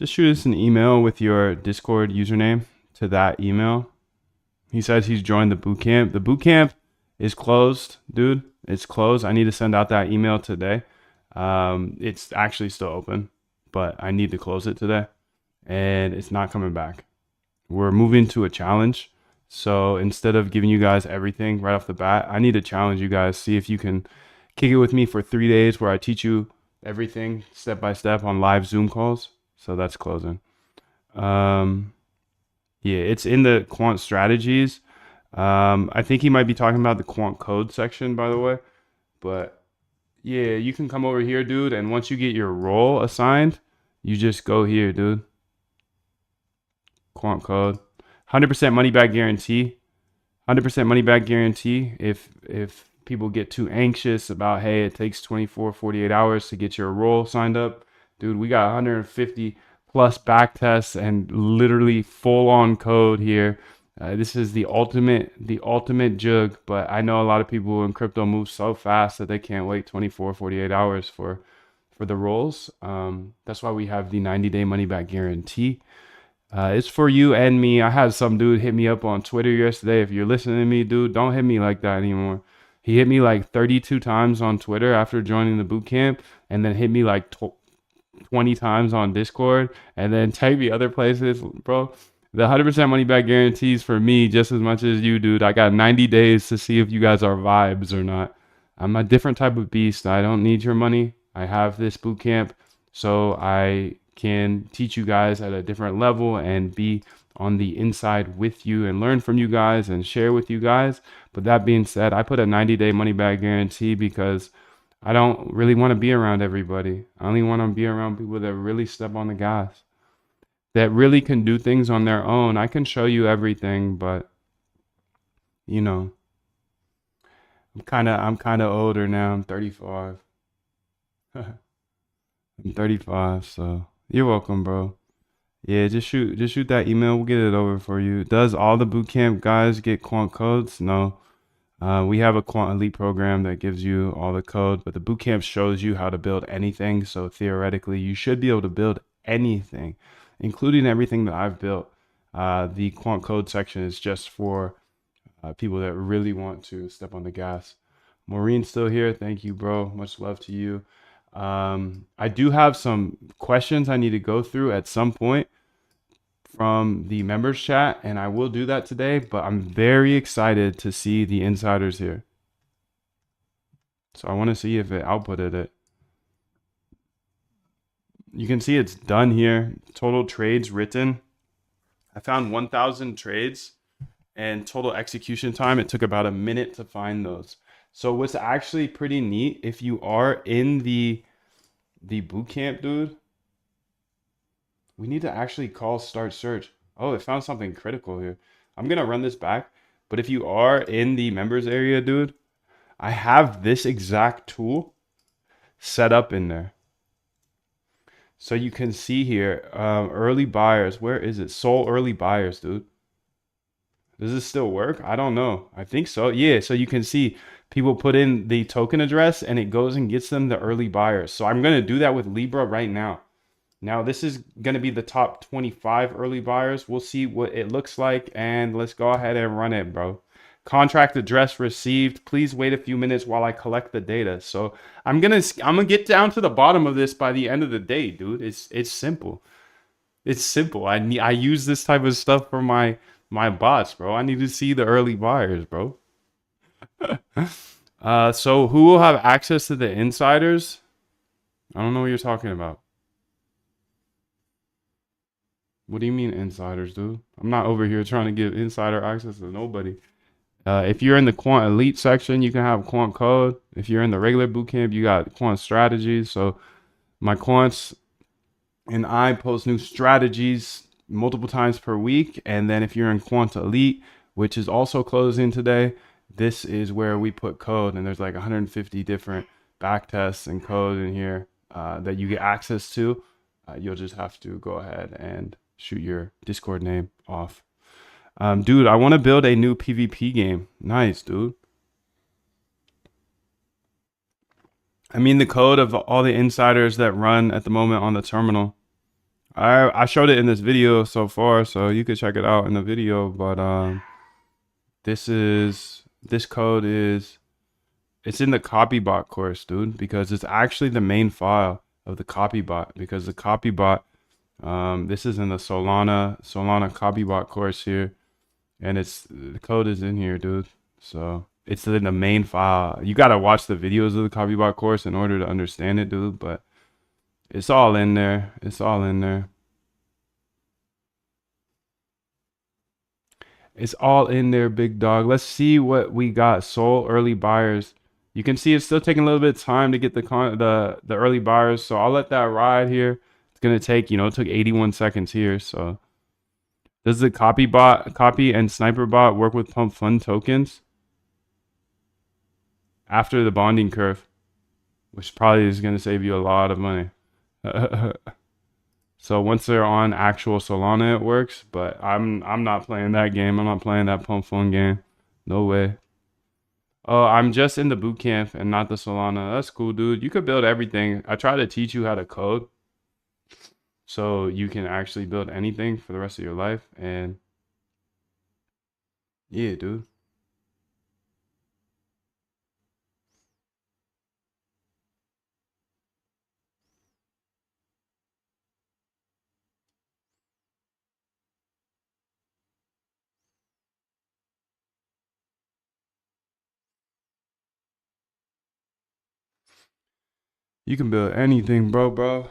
shoot us an email with your Discord username to that email. He says he's joined the bootcamp. The bootcamp is closed, dude. It's closed. I need to send out that email today. It's actually still open, but I need to close it today. And it's not coming back. We're moving to a challenge. So instead of giving you guys everything right off the bat, I need to challenge you guys. See if you can kick it with me for 3 days where I teach you everything step by step on live Zoom calls. So that's closing. Yeah, it's in the quant strategies. I think he might be talking about the quant code section, by the way. But yeah, you can come over here, dude. And once you get your role assigned, you just go here, dude. Quant code. 100% money back guarantee. 100% money back guarantee. If people get too anxious about, hey, it takes 24, 48 hours to get your role signed up. Dude, we got 150 plus back tests and literally full on code here. This is the ultimate jug, but I know a lot of people in crypto move so fast that they can't wait 24, 48 hours for the roles. That's why we have the 90-day money back guarantee. It's for you and me. I had some dude hit me up on Twitter yesterday. If you're listening to me, dude, don't hit me like that anymore. He hit me like 32 times on Twitter after joining the bootcamp, and then hit me like 20 times on Discord, and then tagged me other places, bro. The 100% money back guarantees for me just as much as you, dude. I got 90 days to see if you guys are vibes or not. I'm a different type of beast. I don't need your money. I have this bootcamp, so I can teach you guys at a different level and be on the inside with you and learn from you guys and share with you guys. But that being said, I put a 90-day money back guarantee because I don't really want to be around everybody. I only want to be around people that really step on the gas, that really can do things on their own. I can show you everything, but I'm kind of older now. I'm 35. I'm 35, so you're welcome, bro. Yeah, just shoot that email. We'll get it over for you. Does all the bootcamp guys get quant codes? No. We have a quant elite program that gives you all the code, but the bootcamp shows you how to build anything. So theoretically, you should be able to build anything, including everything that I've built. The quant code section is just for people that really want to step on the gas. Maureen's still here. Thank you, bro. Much love to you. I do have some questions I need to go through at some point from the members chat, and I will do that today, but I'm very excited to see the insiders here. So I want to see if it outputted it. You can see it's done here. Total trades written. I found 1,000 trades, and total execution time, it took about a minute to find those. So what's actually pretty neat, if you are in the boot camp, dude, we need to actually call start search. Oh, it found something critical here. I'm gonna run this back, but if you are in the members area, dude, I have this exact tool set up in there. So you can see here, early buyers. Where is it? Sold early buyers, dude. Does this still work? I don't know. I think so. Yeah, so you can see people put in the token address and it goes and gets them the early buyers. So I'm going to do that with Libra right now. Now, this is going to be the top 25 early buyers. We'll see what it looks like, and let's go ahead and run it, bro. Contract address received. Please wait a few minutes while I collect the data. So I'm gonna get down to the bottom of this by the end of the day, dude. It's simple. It's simple. I use this type of stuff for my bots, bro. I need to see the early buyers, bro. So who will have access to the insiders? I don't know what you're talking about. What do you mean insiders, dude? I'm not over here trying to give insider access to nobody. If you're in the quant elite section, you can have quant code. If you're in the regular bootcamp, you got quant strategies. So my quants and I post new strategies multiple times per week. And then if you're in quant elite, which is also closing today, this is where we put code. And there's like 150 different back tests and code in here that you get access to. You'll just have to go ahead and shoot your Discord name off. Dude, I want to build a new PvP game. Nice, dude. I mean the code of all the insiders that run at the moment on the terminal. I showed it in this video so far, so you could check it out in the video. But this code is it's in the copybot course, dude, because it's actually the main file of the copybot. Because the copybot, this is in the Solana copybot course here. And the code is in here, dude. So it's in the main file. You gotta watch the videos of the copybot course in order to understand it, dude. But it's all in there. It's all in there. It's all in there, big dog. Let's see what we got. Sold early buyers. You can see it's still taking a little bit of time to get the early buyers. So I'll let that ride here. It's gonna take, it took 81 seconds here. So. Does the copy and sniper bot work with pump fund tokens after the bonding curve, which probably is going to save you a lot of money? So once they're on actual Solana, it works. But I'm not playing that game. I'm not playing that pump fund game. No way. Oh, I'm just in the boot camp and not the Solana. That's cool, dude. You could build everything. I try to teach you how to code, so you can actually build anything for the rest of your life. And yeah, dude. You can build anything, bro.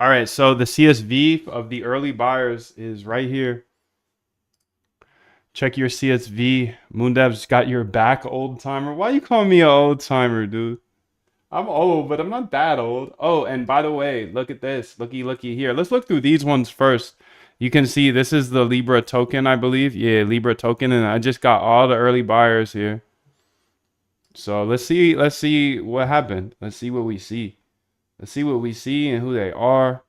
All right, so the CSV of the early buyers is right here. Check your CSV. Moondev's got your back, old timer. Why you calling me an old timer, dude? I'm old, but I'm not that old. Oh, and by the way, look at this. Looky here. Let's look through these ones first. You can see this is the Libra token, I believe. Yeah, Libra token, and I just got all the early buyers here. So let's see what happened. Let's see what we see. Let's see what we see and who they are.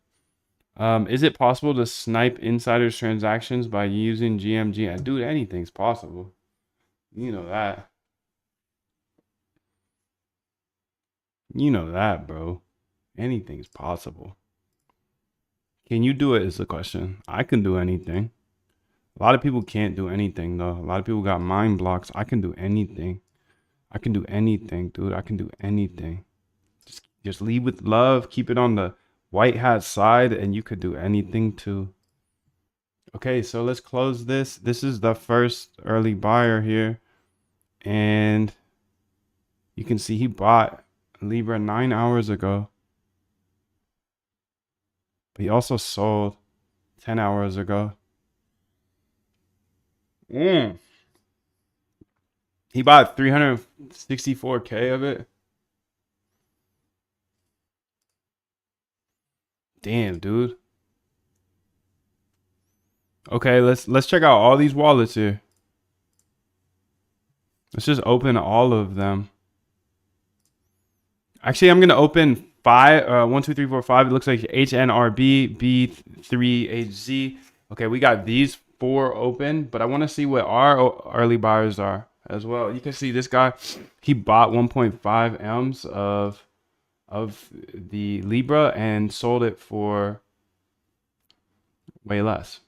Is it possible to snipe insiders transactions by using GMG? Dude, anything's possible. You know that. You know that, bro. Anything's possible. Can you do it is the question. I can do anything. A lot of people can't do anything though. A lot of people got mind blocks. I can do anything. I can do anything, dude. I can do anything. Just lead with love. Keep it on the white hat side, and you could do anything too. Okay, so let's close this. This is the first early buyer here, and you can see he bought Libra 9 hours ago. But he also sold 10 hours ago. He bought 364K of it. Damn, dude. Okay, let's check out all these wallets here. Let's just open all of them. Actually, I'm gonna open 5. 1, 2, 3, 4, 5. It looks like HNRB B3HZ. Okay, we got these 4 open, but I want to see what our early buyers are as well. You can see this guy, he bought 1.5 M's of the Libra and sold it for way less.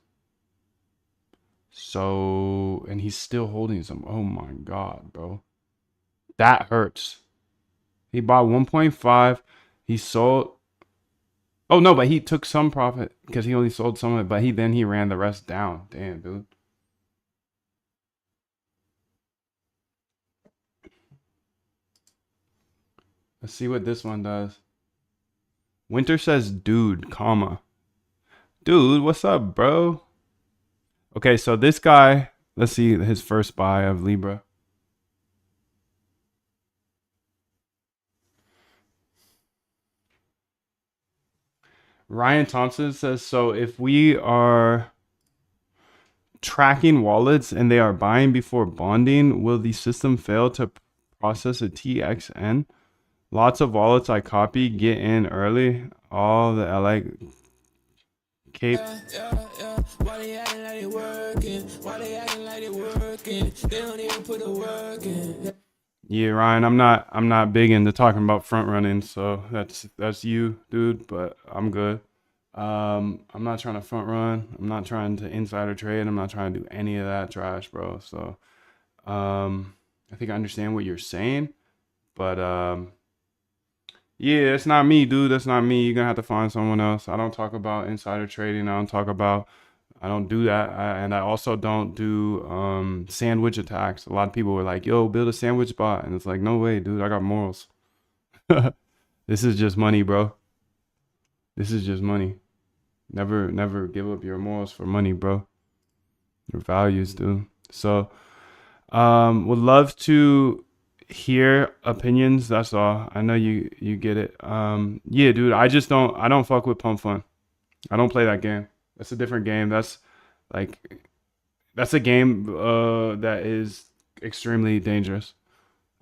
So, and he's still holding some. Oh my God, bro. That hurts. He bought 1.5. He sold. Oh no, but he took some profit because he only sold some of it, but he ran the rest down. Damn, dude. Let's see what this one does. Winter says, dude, comma. Dude, what's up, bro? Okay, so this guy, let's see his first buy of Libra. Ryan Thompson says, so if we are tracking wallets and they are buying before bonding, will the system fail to process a TXN? Lots of wallets I copy get in early. All the LA Cape. Why they acting like they working? Why they acting like they working? They don't even put the work in. Yeah, Ryan, I'm not big into talking about front running, so that's you, dude, but I'm good. I'm not trying to front run. I'm not trying to insider trade. I'm not trying to do any of that trash, bro. So I think I understand what you're saying, but yeah, it's not me, dude. That's not me. You're gonna have to find someone else. I don't talk about insider trading. I don't do that. And I also don't do sandwich attacks. A lot of people were like, yo, build a sandwich bot. And it's like, no way, dude. I got morals. This is just money, bro. This is just money. Never give up your morals for money, bro. Your values, dude. So would love to hear opinions. That's all. I know you get it. Yeah, dude. I don't fuck with Pump Fun. I don't play that game. That's a different game. That's a game that is extremely dangerous.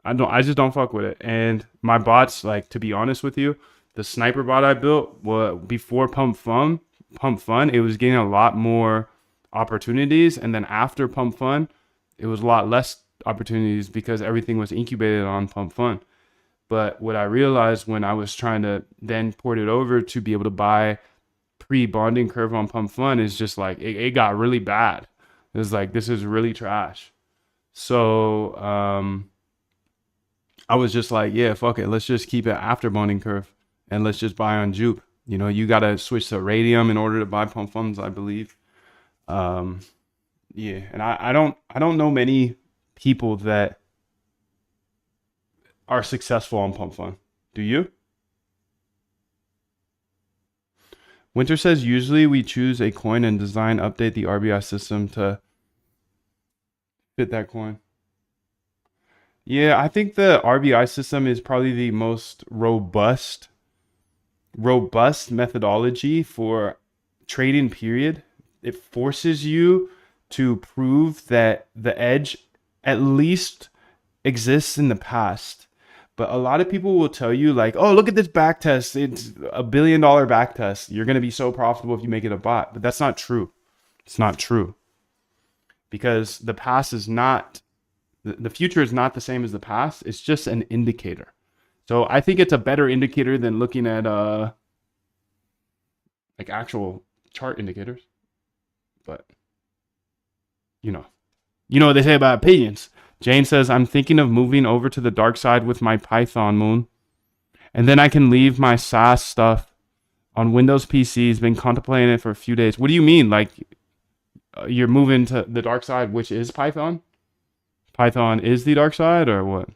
I just don't fuck with it. And my bots, like, to be honest with you, the sniper bot I built before Pump Fun, it was getting a lot more opportunities, and then after Pump Fun, it was a lot less opportunities because everything was incubated on Pump Fun. But what I realized when I was trying to then port it over to be able to buy pre-bonding curve on Pump Fun is just like it got really bad. It was like, this is really trash. So I was just like, yeah, fuck it. Let's just keep it after bonding curve and let's just buy on Jupe. You know, you got to switch to Radium in order to buy Pump Funds, I believe. Yeah, and I don't know many people that are successful on Pump Fun. Do you? Winter says, usually we choose a coin and design update the RBI system to fit that coin. Yeah, I think the RBI system is probably the most robust methodology for trading, period. It forces you to prove that the edge at least exists in the past. But a lot of people will tell you like, oh, look at this back test. It's $1 billion back test. You're going to be so profitable if you make it a bot. But that's not true. It's not true. Because the past is not, the future is not the same as the past. It's just an indicator. So I think it's a better indicator than looking at like actual chart indicators. But you know what they say about opinions. Jane says, I'm thinking of moving over to the dark side with my Python moon. And then I can leave my SAS stuff on Windows PCs. Been contemplating it for a few days. What do you mean? Like, you're moving to the dark side, which is Python? Python is the dark side, or what?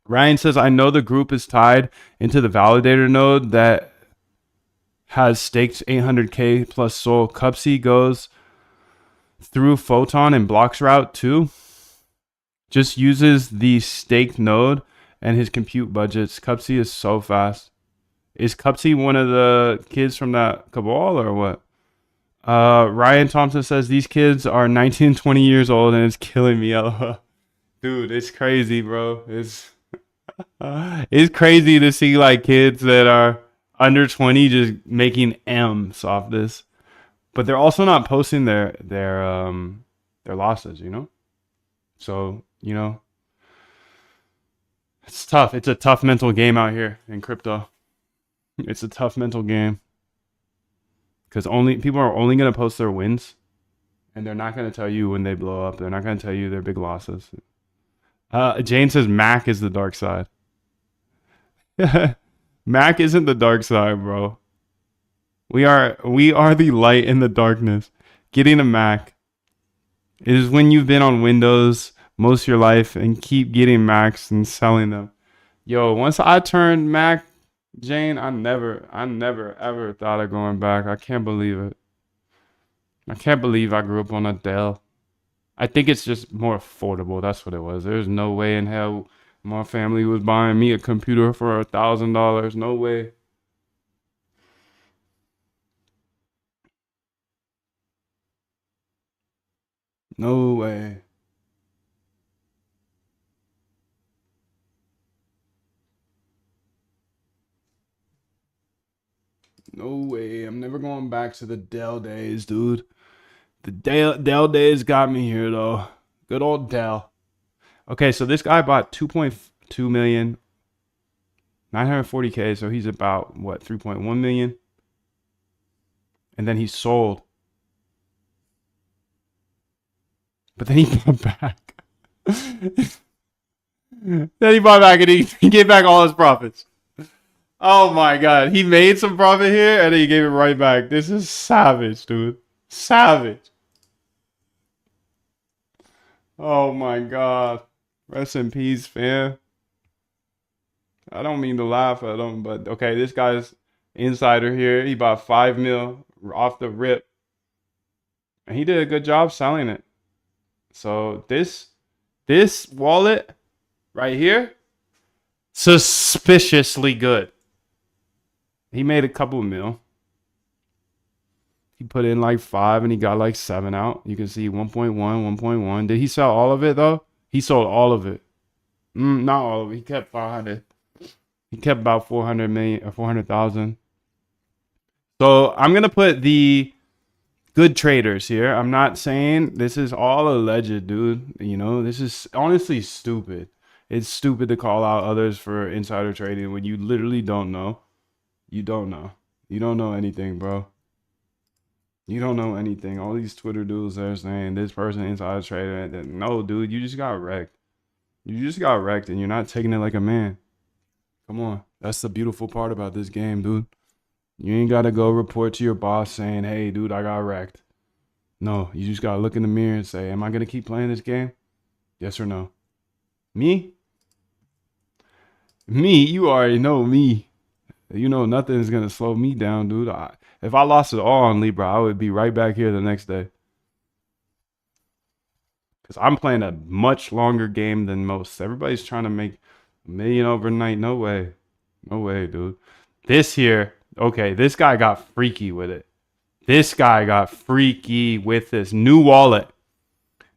Ryan says, I know the group is tied into the validator node that has staked 800K plus Sol. Cupsy goes through Photon and blocks route too. Just uses the staked node and his compute budgets. Cupsy is so fast. Is Cupsy one of the kids from that cabal or what? Ryan Thompson says these kids are 19, 20 years old and it's killing me. Dude, it's crazy, bro. It's crazy to see like kids that are under 20 just making M's off this. But they're also not posting their losses, you know? So, you know, it's tough. It's a tough mental game out here in crypto. It's a tough mental game. Because people are only going to post their wins. And they're not going to tell you when they blow up. They're not going to tell you their big losses. Jane says Mac is the dark side. Mac isn't the dark side, bro. We are the light in the darkness. Getting a Mac is when you've been on Windows most of your life and keep getting Macs and selling them. Yo, once I turned Mac, Jane, I never ever thought of going back. I can't believe it. I can't believe I grew up on a Dell. I think it's just more affordable. That's what it was. There's no way in hell my family was buying me a computer for $1,000. No way. No way. No way. I'm never going back to the Dell days, dude. The Dell days got me here, though. Good old Dell. Okay, so this guy bought 2.2 million, 940K. So he's about, what, 3.1 million? And then he sold. But then he bought back. Then he bought back and he gave back all his profits. Oh my God. He made some profit here and then he gave it right back. This is savage, dude. Savage. Oh my God. Rest in peace, fam. I don't mean to laugh at him, but okay, this guy's insider here. He bought 5 mil off the rip. And he did a good job selling it. So this wallet right here, suspiciously good. He made a couple mil. He put in like 5 and he got like 7 out. You can see 1.1, 1.1. Did he sell all of it though? He sold all of it. Not all of it. He kept 500. He kept about 400 million or 400,000. So I'm going to put the good traders here. I'm not saying this is all alleged, dude. You know, this is honestly stupid. It's stupid to call out others for insider trading when you literally don't know. You don't know. You don't know anything, bro. You don't know anything. All these Twitter dudes are saying this person insider trader. No, dude, you just got wrecked. You just got wrecked and you're not taking it like a man. Come on. That's the beautiful part about this game, dude. You ain't got to go report to your boss saying, hey, dude, I got wrecked. No, you just got to look in the mirror and say, am I going to keep playing this game? Yes or no? Me? Me? You already know me. You know nothing is going to slow me down, dude. If I lost it all on Libra, I would be right back here the next day. Because I'm playing a much longer game than most. Everybody's trying to make $1 million overnight. No way. No way, dude. This here, okay, this guy got freaky with it. This guy got freaky with this new wallet.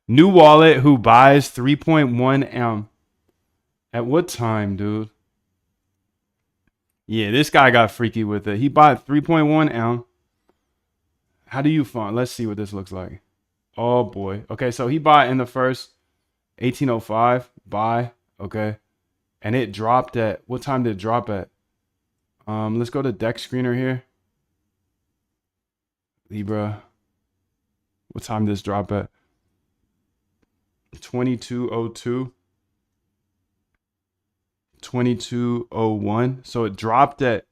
New wallet who buys 3.1 M. At what time, dude? Yeah, this guy got freaky with it. He bought 3.1 M. How do you fund? Let's see what this looks like. Oh, boy. Okay, so he bought in the first 1805. Buy. Okay. And it dropped at, what time did it drop at? Let's go to deck screener here. Libra. What time does this drop at? 22:02. 22:01. So it dropped at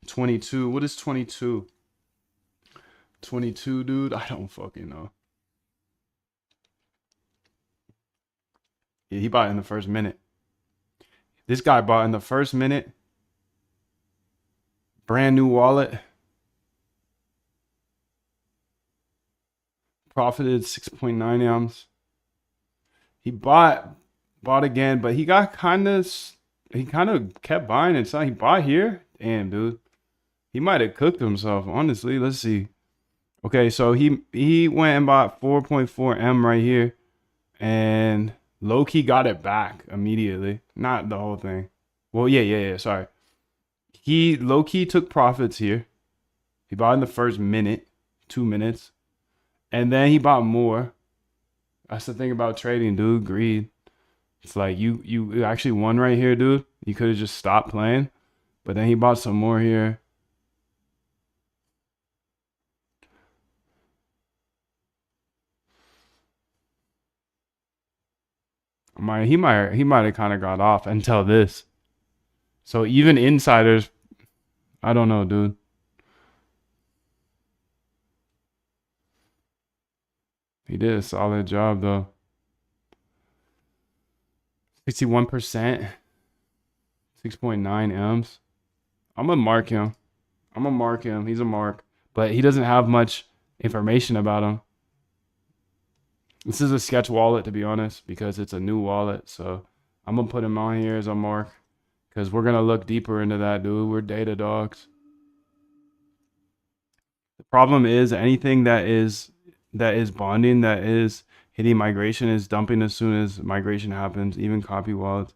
22. What is 22? 22, dude. I don't fucking know. Yeah, he bought in the first minute. This guy bought in the first minute. Brand new wallet. Profited 6.9 ounce. He bought again, but he got kind of kept buying and so he bought here. Damn, dude. He might have cooked himself, honestly. Let's see. Okay, so he went and bought 4.4 M right here, and low-key got it back immediately. Not the whole thing. Well, yeah. Sorry. He low-key took profits here. He bought in the first minute, 2 minutes, and then he bought more. That's the thing about trading, dude. Greed. It's like you actually won right here, dude. You could have just stopped playing, but then he bought some more here. He might have kind of got off until this. So even insiders, I don't know, dude. He did a solid job though. 61%, 6.9 M's. I'm gonna mark him. He's a mark, but he doesn't have much information about him. This is a sketch wallet, to be honest, because it's a new wallet. So I'm gonna put him on here as a mark because we're gonna look deeper into that, dude. We're data dogs. The problem is anything that is bonding, that is hitting migration, is dumping as soon as migration happens. Even copy wallets.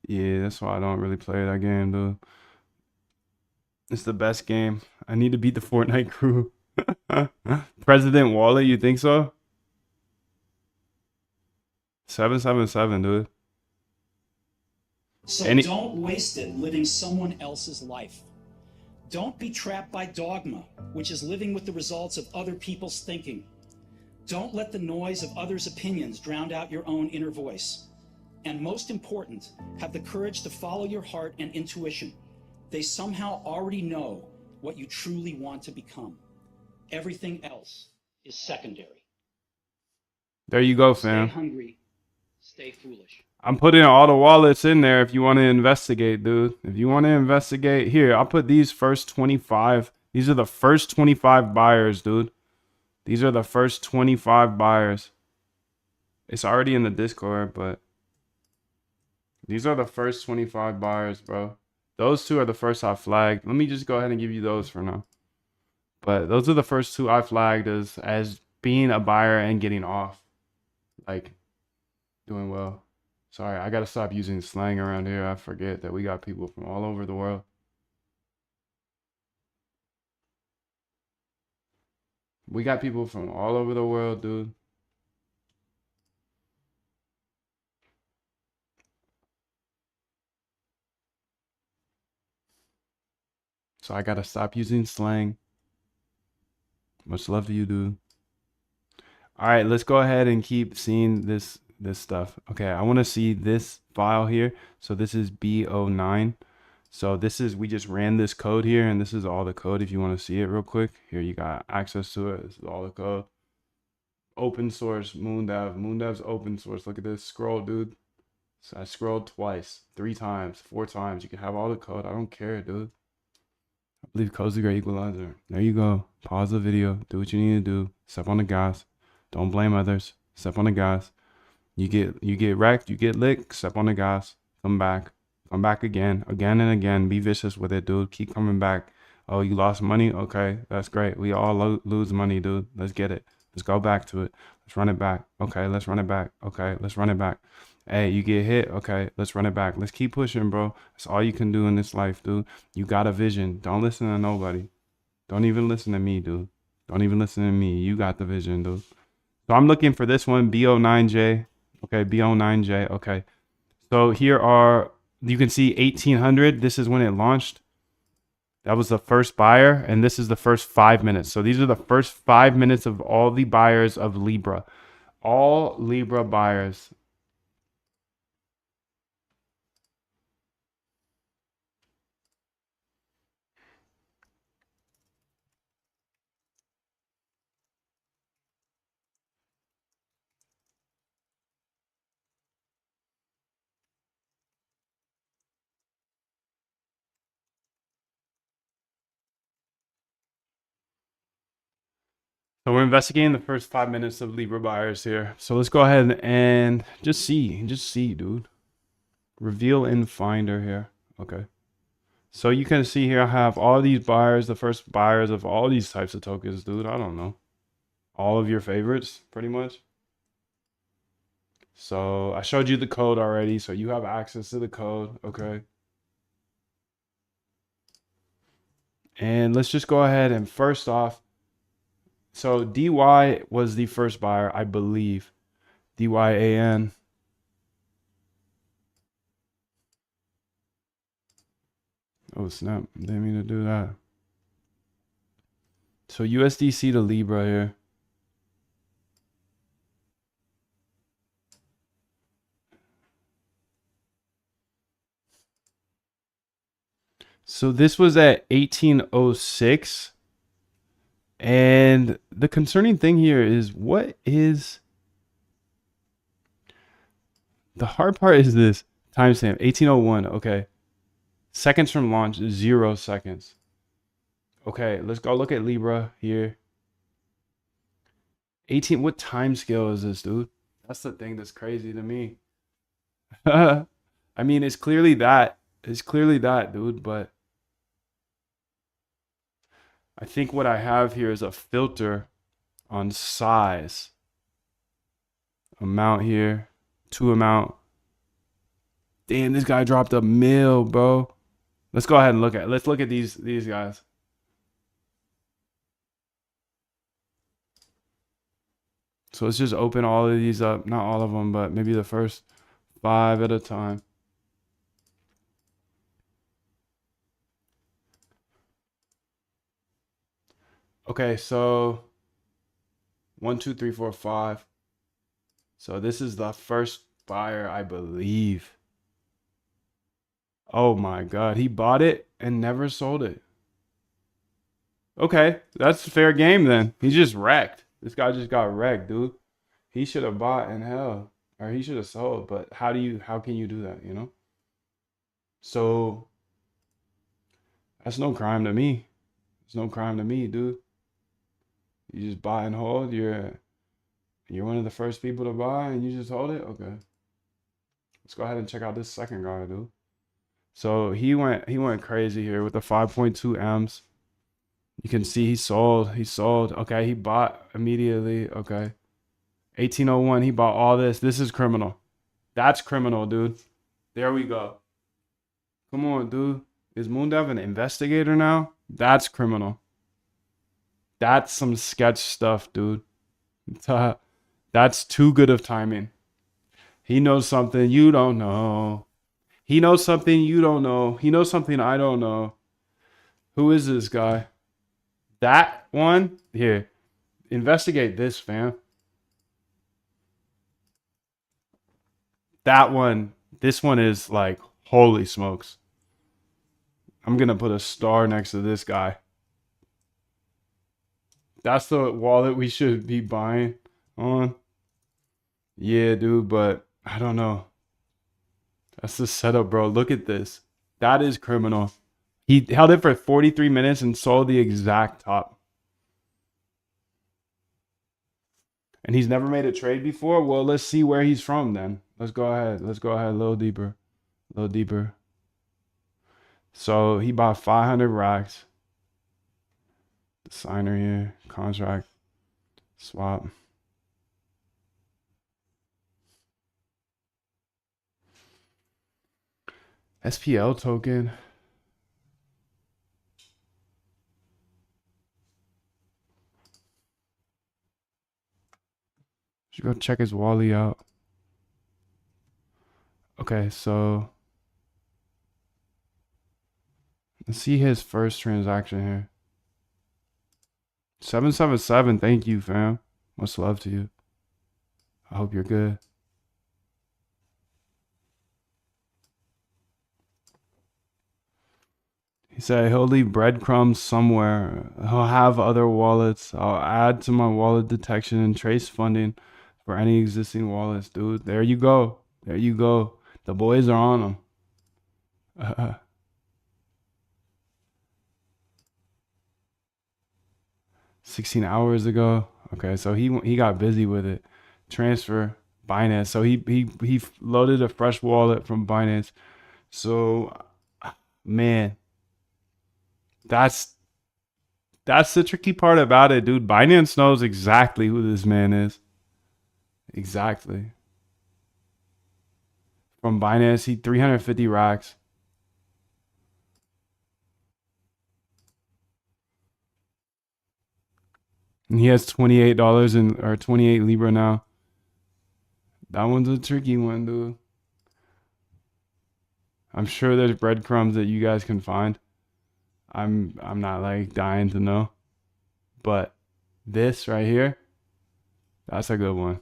Yeah, that's why I don't really play that game, dude. It's the best game. I need to beat the Fortnite crew. President Wallet, you think so? 777, dude. So don't waste it living someone else's life. Don't be trapped by dogma, which is living with the results of other people's thinking. Don't let the noise of others' opinions drown out your own inner voice. And most important, have the courage to follow your heart and intuition. They somehow already know what you truly want to become. Everything else is secondary. There you go, fam. Stay hungry, stay foolish. I'm putting all the wallets in there if you want to investigate, dude. If you want to investigate, here, I'll put these first 25. These are the first 25 buyers, dude. These are the first 25 buyers. It's already in the Discord, but these are the first 25 buyers, bro. Those two are the first I flagged. Let me just go ahead and give you those for now. But those are the first two I flagged as being a buyer and getting off. Like, doing well. Sorry, I gotta stop using slang around here. I forget that we got people from all over the world. We got people from all over the world, dude. So I gotta stop using slang. Much love to you, dude. All right, let's go ahead and keep seeing this stuff. Okay, I want to see this file here. So this is B09. So this is, we just ran this code here, and this is all the code. If you want to see it real quick, here you got access to it. This is all the code. Open source, Moondev. Moondev's open source. Look at this scroll, dude. So I scrolled twice, 3 times, 4 times. You can have all the code. I don't care, dude. I believe code's the great equalizer. There you go. Pause the video. Do what you need to do. Step on the gas. Don't blame others. Step on the gas. You get wrecked. You get licked. Step on the gas. Come back. Come back again and again. Be vicious with it, dude. Keep coming back. Oh, you lost money? Okay, that's great. We all lose money, dude. Let's get it. Let's go back to it. Let's run it back. Okay, let's run it back. Okay, let's run it back. Hey, you get hit. Okay, let's run it back. Let's keep pushing, bro. That's all you can do in this life, dude. You got a vision. Don't listen to nobody. Don't even listen to me, dude. Don't even listen to me. You got the vision, dude. So I'm looking for this one, B09J. Okay, B09J. Okay. So here are, you can see 1800. This is when it launched. That was the first buyer, and this is the first 5 minutes. So these are the first 5 minutes of all the buyers of Libra. All Libra buyers. So we're investigating the first 5 minutes of Libra buyers here. So let's go ahead and just see, dude. Reveal in Finder here. Okay. So you can see here I have all these buyers, the first buyers of all these types of tokens, dude. I don't know. All of your favorites, pretty much. So I showed you the code already, so you have access to the code, okay? And let's just go ahead and first off, so DY was the first buyer, I believe. DYAN. Oh snap, didn't mean to do that. So USDC to Libra here. So this was at 1806. And the concerning thing here is what is the hard part is this timestamp 1801. Okay. Seconds from launch, 0 seconds. Okay, let's go look at Libra here. 18, what time scale is this, dude? That's the thing that's crazy to me. I mean, it's clearly that. It's clearly that, dude, but I think what I have here is a filter on size. Amount here, to amount. Damn, this guy dropped a mil, bro. Let's go ahead and let's look at these guys. So let's just open all of these up. Not all of them, but maybe the first 5 at a time. Okay, so 1, 2, 3, 4, 5. So this is the first buyer, I believe. Oh my God, he bought it and never sold it. Okay, that's fair game then. He just wrecked. This guy just got wrecked, dude. He should have bought in hell, or he should have sold. But how can you do that, you know? So that's no crime to me. It's no crime to me, dude. You just buy and hold. You're one of the first people to buy, and you just hold it. Okay. Let's go ahead and check out this second guy, dude. So he went crazy here with the 5.2 M's. You can see he sold. Okay, he bought immediately. Okay. 1801, he bought all this. This is criminal. That's criminal, dude. There we go. Come on, dude. Is Moondev an investigator now? That's criminal. That's some sketch stuff, dude. That's too good of timing. He knows something you don't know. He knows something you don't know. He knows something I don't know. Who is this guy? That one? Here. Investigate this, fam. That one. This one is like, holy smokes. I'm going to put a star next to this guy. That's the wallet we should be buying on. Yeah, dude, but I don't know. That's the setup, bro. Look at this. That is criminal. He held it for 43 minutes and sold the exact top. And he's never made a trade before? Well, let's see where he's from then. Let's go ahead. A little deeper. So he bought 500 racks. The signer here. Contract. Swap. SPL token. Should go check his Wally out. Okay, so Let's see his first transaction here. 777, thank you, fam. Much love to you. I hope you're good. He said he'll leave breadcrumbs somewhere. He'll have other wallets. I'll add to my wallet detection and trace funding for any existing wallets, dude. There you go. There you go. The boys are on them. 16 hours ago. Okay, so he got busy with it. Transfer Binance. So he loaded a fresh wallet from Binance. So man, that's the tricky part about it, dude. Binance knows exactly who this man is. Exactly. From Binance, he 350 racks. And he has $28 in or 28 Libra now. That one's a tricky one, dude. I'm sure there's breadcrumbs that you guys can find. I'm not like dying to know. But this right here, that's a good one.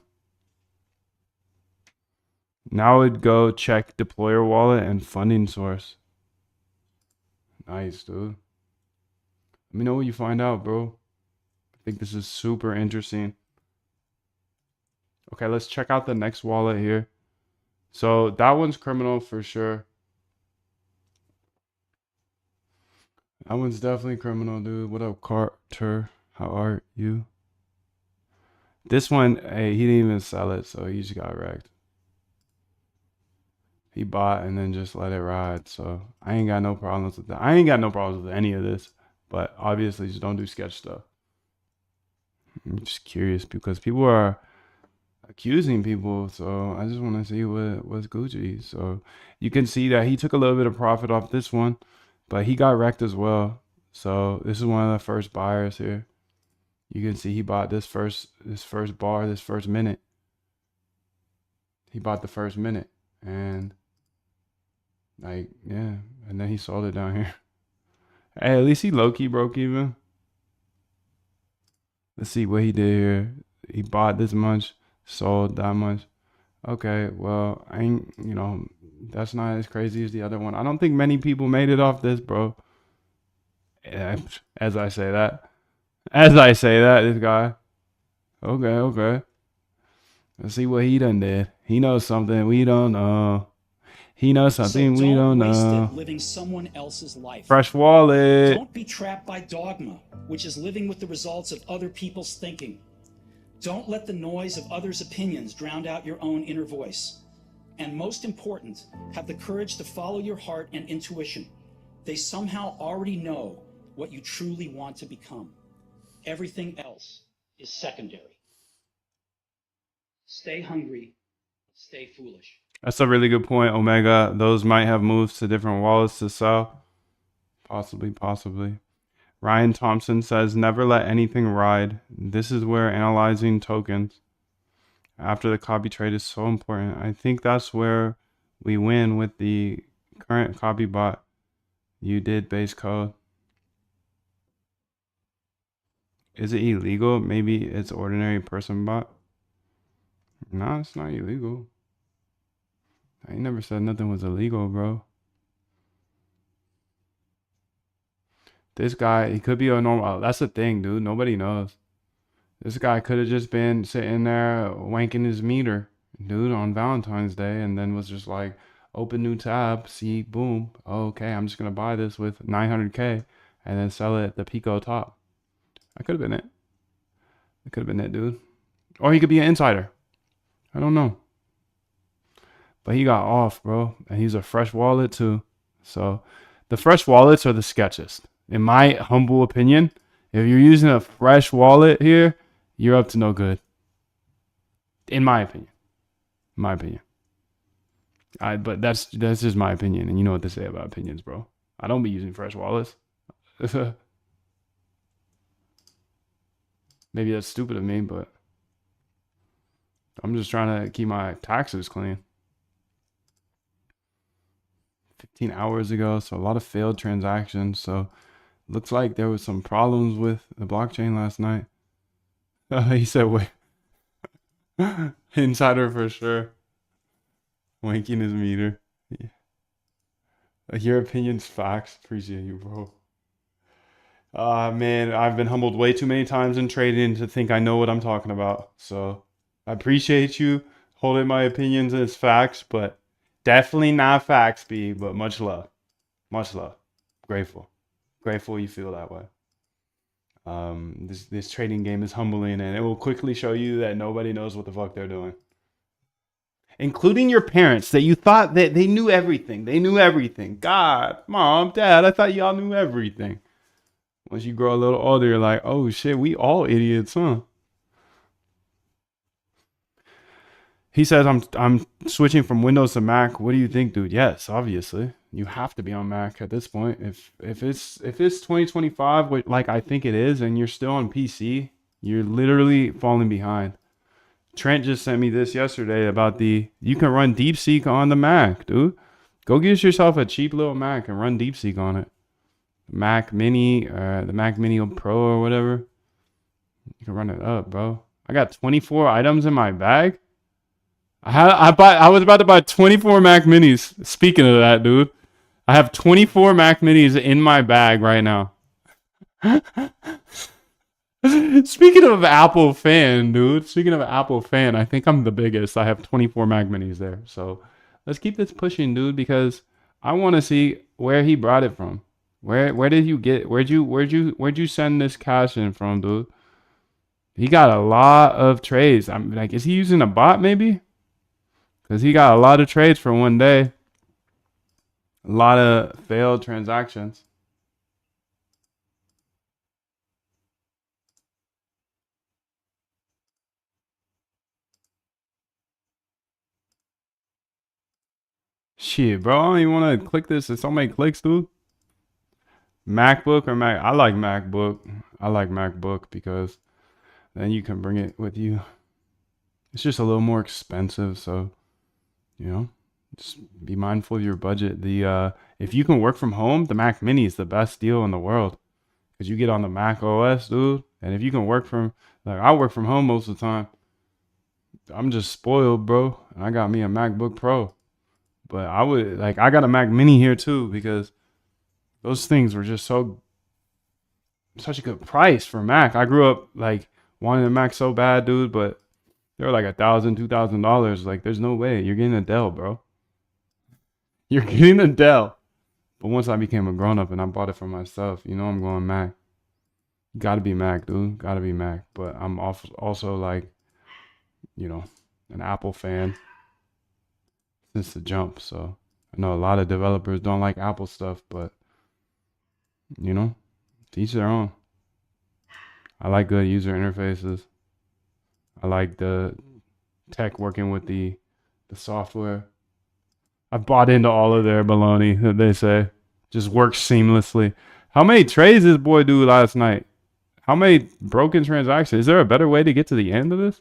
Now I would go check deployer wallet and funding source. Nice, dude. Let me know what you find out, bro. I think this is super interesting. Okay, let's check out the next wallet here. So that one's criminal for sure. That one's definitely criminal, dude. What up, Carter? How are you? This one, hey, he didn't even sell it, so he just got wrecked. He bought and then just let it ride. So I ain't got no problems with that. I ain't got no problems with any of this. But obviously, just don't do sketch stuff. I'm just curious because people are accusing people, so I just want to see what's Gucci. So you can see that he took a little bit of profit off this one, but he got wrecked as well. So this is one of the first buyers here. You can see he bought this first bar, this first minute. He bought the first minute, and like, yeah, and then he sold it down here. Hey, at least he low-key broke even. Let's see what he did here. He bought this much, sold that much. Okay, well, I ain't, that's not as crazy as the other one. I don't think many people made it off this, bro. As I say that, this guy. Okay. Let's see what he done did. He knows something we don't know. He knows something we don't know. Don't waste it living someone else's life. Fresh wallet. Don't be trapped by dogma, which is living with the results of other people's thinking. Don't let the noise of others' opinions drown out your own inner voice. And most important, have the courage to follow your heart and intuition. They somehow already know what you truly want to become. Everything else is secondary. Stay hungry, stay foolish. That's a really good point, Omega. Those might have moved to different wallets to sell. Possibly. Ryan Thompson says, never let anything ride. This is where analyzing tokens after the copy trade is so important. I think that's where we win with the current copy bot. You did base code. Is it illegal? Maybe it's ordinary person bot. No, it's not illegal. I ain't never said nothing was illegal, bro. This guy, he could be a normal. That's the thing, dude. Nobody knows. This guy could have just been sitting there wanking his meter, dude, on Valentine's Day, and then was just like, open new tab, see, boom. Oh, okay, I'm just gonna buy this with 900K and then sell it at the Pico top. That could have been it. It could have been it, dude. Or he could be an insider. I don't know. But he got off, bro. And he's a fresh wallet too. So the fresh wallets are the sketchiest. In my humble opinion, if you're using a fresh wallet here, you're up to no good. In my opinion. But that's just my opinion. And you know what they say about opinions, bro. I don't be using fresh wallets. Maybe that's stupid of me, but I'm just trying to keep my taxes clean. 15 hours ago. So a lot of failed transactions. So looks like there was some problems with the blockchain last night. He said, wait, insider for sure. Wanking his meter. Yeah. Your opinion's facts. Appreciate you, bro. Man, I've been humbled way too many times in trading to think I know what I'm talking about. So I appreciate you holding my opinions as facts, but definitely not facts, B. But much love. Much love. Grateful. Grateful you feel that way. This trading game is humbling, and it will quickly show you that nobody knows what the fuck they're doing, including your parents. That you thought that they knew everything. They knew everything. God, mom, dad, I thought y'all knew everything. Once you grow a little older, you're like, oh shit, we all idiots, huh? He says, I'm switching from Windows to Mac. What do you think, dude? Yes, obviously. You have to be on Mac at this point. If it's 2025, like I think it is, and you're still on PC, you're literally falling behind. Trent just sent me this yesterday about you can run DeepSeek on the Mac, dude. Go get yourself a cheap little Mac and run DeepSeek on it. Mac Mini, the Mac Mini Pro or whatever. You can run it up, bro. I got 24 items in my bag. I was about to buy 24 Mac Minis. Speaking of that, dude, I have 24 Mac Minis in my bag right now. Speaking of Apple fan, dude. Speaking of Apple fan, I think I'm the biggest. I have 24 Mac Minis there. So let's keep this pushing, dude, because I want to see where he brought it from. Where did you get? Where'd you send this cash in from, dude? He got a lot of trades. I'm like, is he using a bot maybe? Because he got a lot of trades for one day. A lot of failed transactions. Shit, bro, I don't even want to click this. It's so many clicks, dude. MacBook or Mac? I like MacBook. I like MacBook because then you can bring it with you. It's just a little more expensive, so you know, just be mindful of your budget. If you can work from home, the Mac Mini is the best deal in the world because you get on the Mac OS, dude. And if you can work from, like, I work from home most of the time. I'm just spoiled, bro. I got me a MacBook Pro, but I got a Mac Mini here too because those things were just such a good price for Mac. I grew up like wanting a Mac so bad, dude, but they were like $1,000, $2,000. Like, there's no way you're getting a Dell, bro. You're getting a Dell. But once I became a grown up and I bought it for myself, I'm going Mac. Gotta be Mac, dude. Gotta be Mac. But I'm also like, an Apple fan since the jump. So I know a lot of developers don't like Apple stuff, but to each their own. I like good user interfaces. I like the tech working with the software. I've bought into all of their baloney that they say. Just works seamlessly. How many trades this boy do last night? How many broken transactions? Is there a better way to get to the end of this?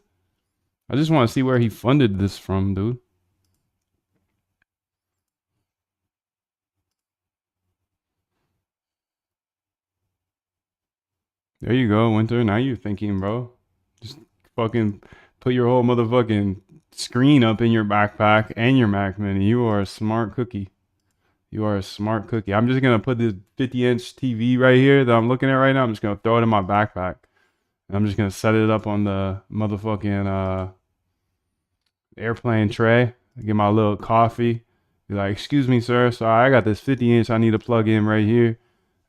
I just want to see where he funded this from, dude. There you go, Winter. Now you're thinking, bro. Just fucking put your whole motherfucking screen up in your backpack and your Mac Mini. You are a smart cookie. You are a smart cookie. I'm just going to put this 50-inch TV right here that I'm looking at right now. I'm just going to throw it in my backpack. And I'm just going to set it up on the motherfucking airplane tray. Get my little coffee. Be like, excuse me, sir. Sorry, I got this 50-inch I need to plug in right here.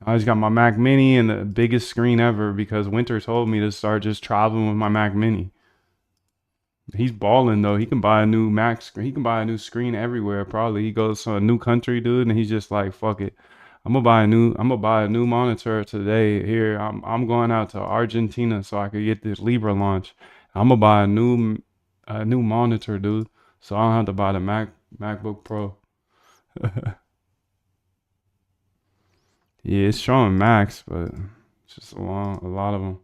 I just got my Mac Mini and the biggest screen ever because Winter told me to start just traveling with my Mac Mini. He's balling though. He can buy a new Mac screen. He can buy a new screen everywhere. Probably he goes to a new country, dude, and he's just like, "Fuck it, I'm gonna buy a new monitor today. Here, I'm going out to Argentina so I could get this Libra launch. I'm gonna buy a new monitor, dude, so I don't have to buy the MacBook Pro." Yeah, it's showing Max, but it's just a lot of them.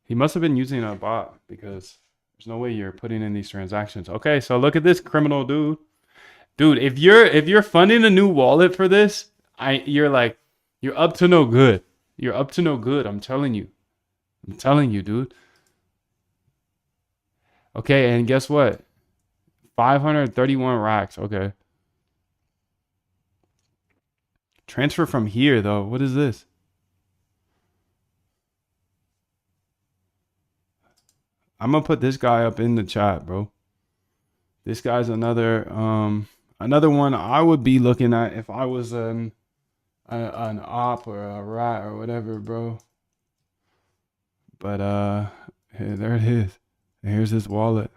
He must have been using a bot because there's no way you're putting in these transactions. Okay, so look at this criminal dude. Dude, if you're funding a new wallet for this, you're up to no good. You're up to no good. I'm telling you. I'm telling you, dude. Okay, and guess what? 531 racks. Okay. Transfer from here though. What is this? I'm gonna put this guy up in the chat, bro. This guy's another one I would be looking at if I was an op or a rat or whatever, bro. But here, there it is. Here's his wallet.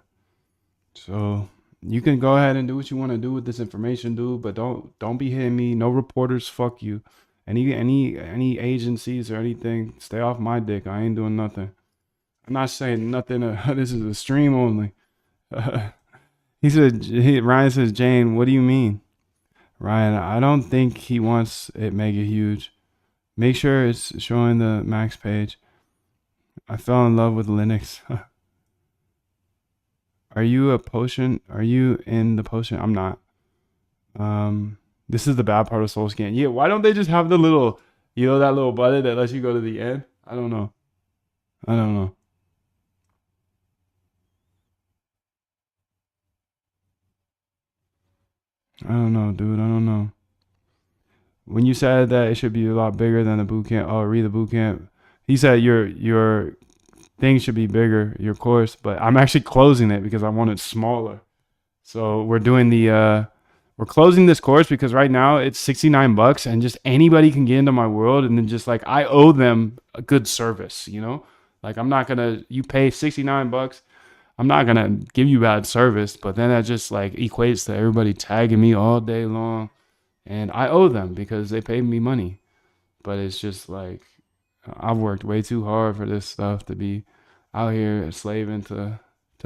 So you can go ahead and do what you want to do with this information, dude. But don't be hitting me. No reporters. Fuck you. Any agencies or anything, stay off my dick. I ain't doing nothing. I'm not saying nothing. This is a stream only. Ryan says, Jane, what do you mean? Ryan, I don't think he wants it mega huge. Make sure it's showing the max page. I fell in love with Linux. Are you a potion? Are you in the potion? I'm not. This is the bad part of Soul Scan. Yeah, why don't they just have the little, that little button that lets you go to the end? I don't know. I don't know. I don't know, dude. I don't know. When you said that it should be a lot bigger than the boot camp, read the boot camp. He said your thing should be bigger, your course, but I'm actually closing it because I want it smaller. So we're doing we're closing this course because right now it's $69 and just anybody can get into my world, and then just like I owe them a good service, Like I'm not gonna, you pay $69. I'm not gonna give you bad service, but then that just like equates to everybody tagging me all day long, and I owe them because they paid me money. But it's just like I've worked way too hard for this stuff to be out here slaving to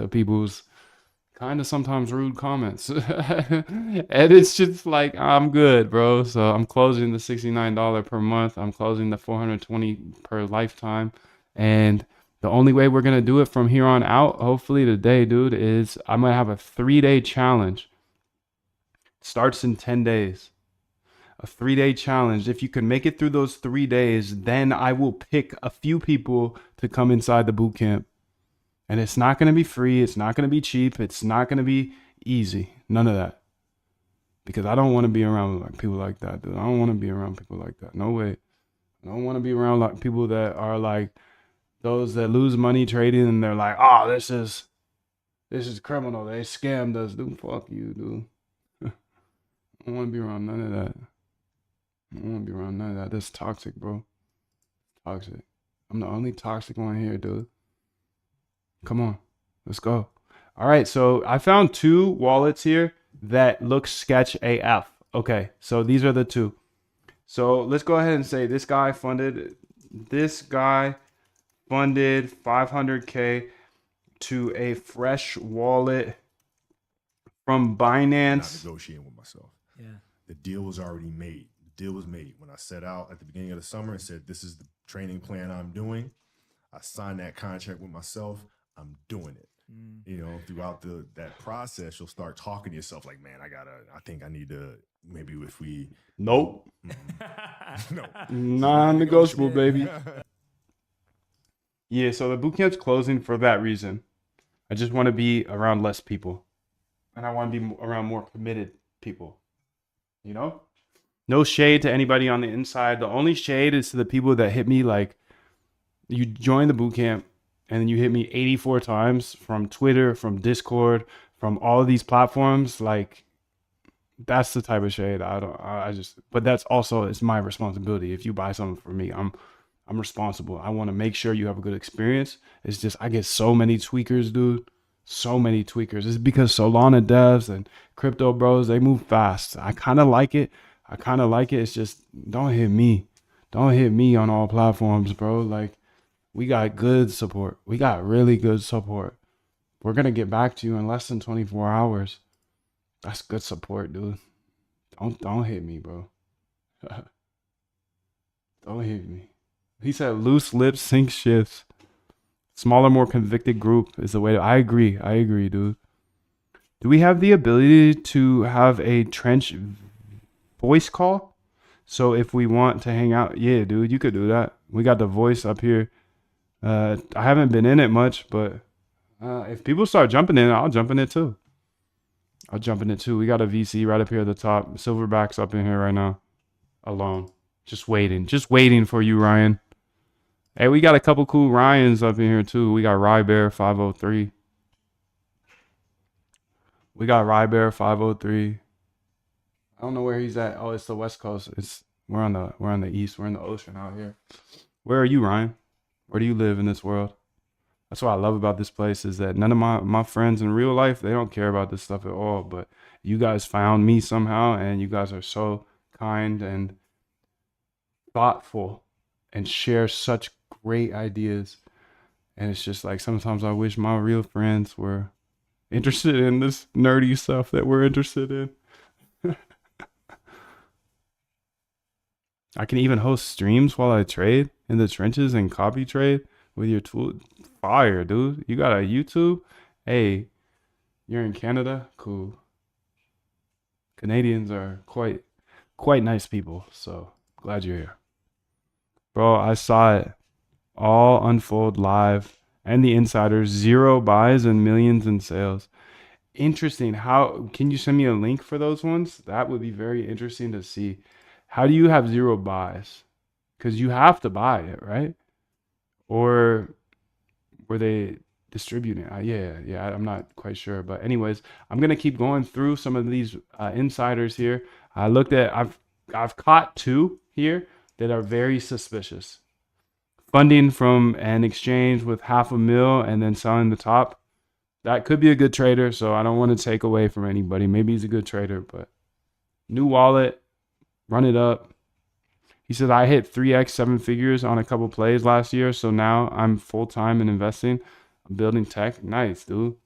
people's kind of sometimes rude comments, and it's just like I'm good, bro. So I'm closing the $69 per month. I'm closing the $420 per lifetime, and the only way we're going to do it from here on out, hopefully today, dude, is I'm going to have a 3-day challenge. Starts in 10 days. A 3-day challenge. If you can make it through those 3 days, then I will pick a few people to come inside the boot camp. And it's not going to be free. It's not going to be cheap. It's not going to be easy. None of that. Because I don't want to be around like people like that, dude. I don't want to be around people like that. No way. I don't want to be around like people that are like those that lose money trading and they're like, oh, this is criminal. They scammed us, dude. Fuck you, dude. I don't want to be around none of that. I don't want to be around none of that. That's toxic, bro. Toxic. I'm the only toxic one here, dude. Come on. Let's go. All right. So I found 2 wallets here that look sketch AF. Okay. So these are the 2. So let's go ahead and say this guy funded 500K to a fresh wallet from Binance. Not negotiating with myself. Yeah. The deal was already made. The deal was made when I set out at the beginning of the summer and said, this is the training plan I'm doing. I signed that contract with myself. I'm doing it. Throughout that process, you'll start talking to yourself like, man, I think I need to, maybe if we. Nope. No. Non-negotiable, baby. Yeah, so the boot camp's closing for that reason. I just want to be around less people. And I want to be around more committed people. No shade to anybody on the inside. The only shade is to the people that hit me like, you join the boot camp and then you hit me 84 times from Twitter, from Discord, from all of these platforms. Like, that's the type of shade but that's also, it's my responsibility. If you buy something from me, I'm responsible. I want to make sure you have a good experience. It's just, I get so many tweakers, dude. So many tweakers. It's because Solana devs and crypto bros, they move fast. I kind of like it. It's just, don't hit me. Don't hit me on all platforms, bro. Like, we got good support. We got really good support. We're going to get back to you in less than 24 hours. That's good support, dude. Don't hit me, bro. Don't hit me. He said loose lips sink shifts. Smaller, more convicted group is the way I agree, dude. Do we have the ability to have a trench voice call? So if we want to hang out, yeah, dude, you could do that. We got the voice up here. I haven't been in it much, but if people start jumping in, I'll jump in it too. I'll jump in it too. We got a VC right up here at the top. Silverback's up in here right now, alone, just waiting for you, Ryan. Hey, we got a couple cool Ryans up in here too. We got Rybear 503. We got Rybear 503. I don't know where he's at. Oh, it's the West Coast. We're on the east. We're in the ocean out here. Where are you, Ryan? Where do you live in this world? That's what I love about this place is that none of my friends in real life, they don't care about this stuff at all. But you guys found me somehow, and you guys are so kind and thoughtful and share such great ideas. And it's just like sometimes I wish my real friends were interested in this nerdy stuff that we're interested in. I can even host streams while I trade in the trenches and copy trade with your tool. Fire, dude. You got a YouTube? Hey, you're in Canada? Cool. Canadians are quite nice people, so glad you're here. Bro, I saw it all unfold live and the insiders, 0 buys and millions in sales. Interesting. How can you send me a link for those ones? That would be very interesting to see. How do you have 0 buys? Because you have to buy it, right? Or were they distributing it? Yeah, I'm not quite sure. But anyways, I'm gonna keep going through some of these insiders here. I've caught 2 here that are very suspicious. Funding from an exchange with $500,000 and then selling the top. That could be a good trader, so I don't want to take away from anybody. Maybe he's a good trader, but new wallet, run it up. He said, I hit 3x 7 figures on a couple plays last year, so now I'm full-time in investing. I'm building tech. Nice, dude.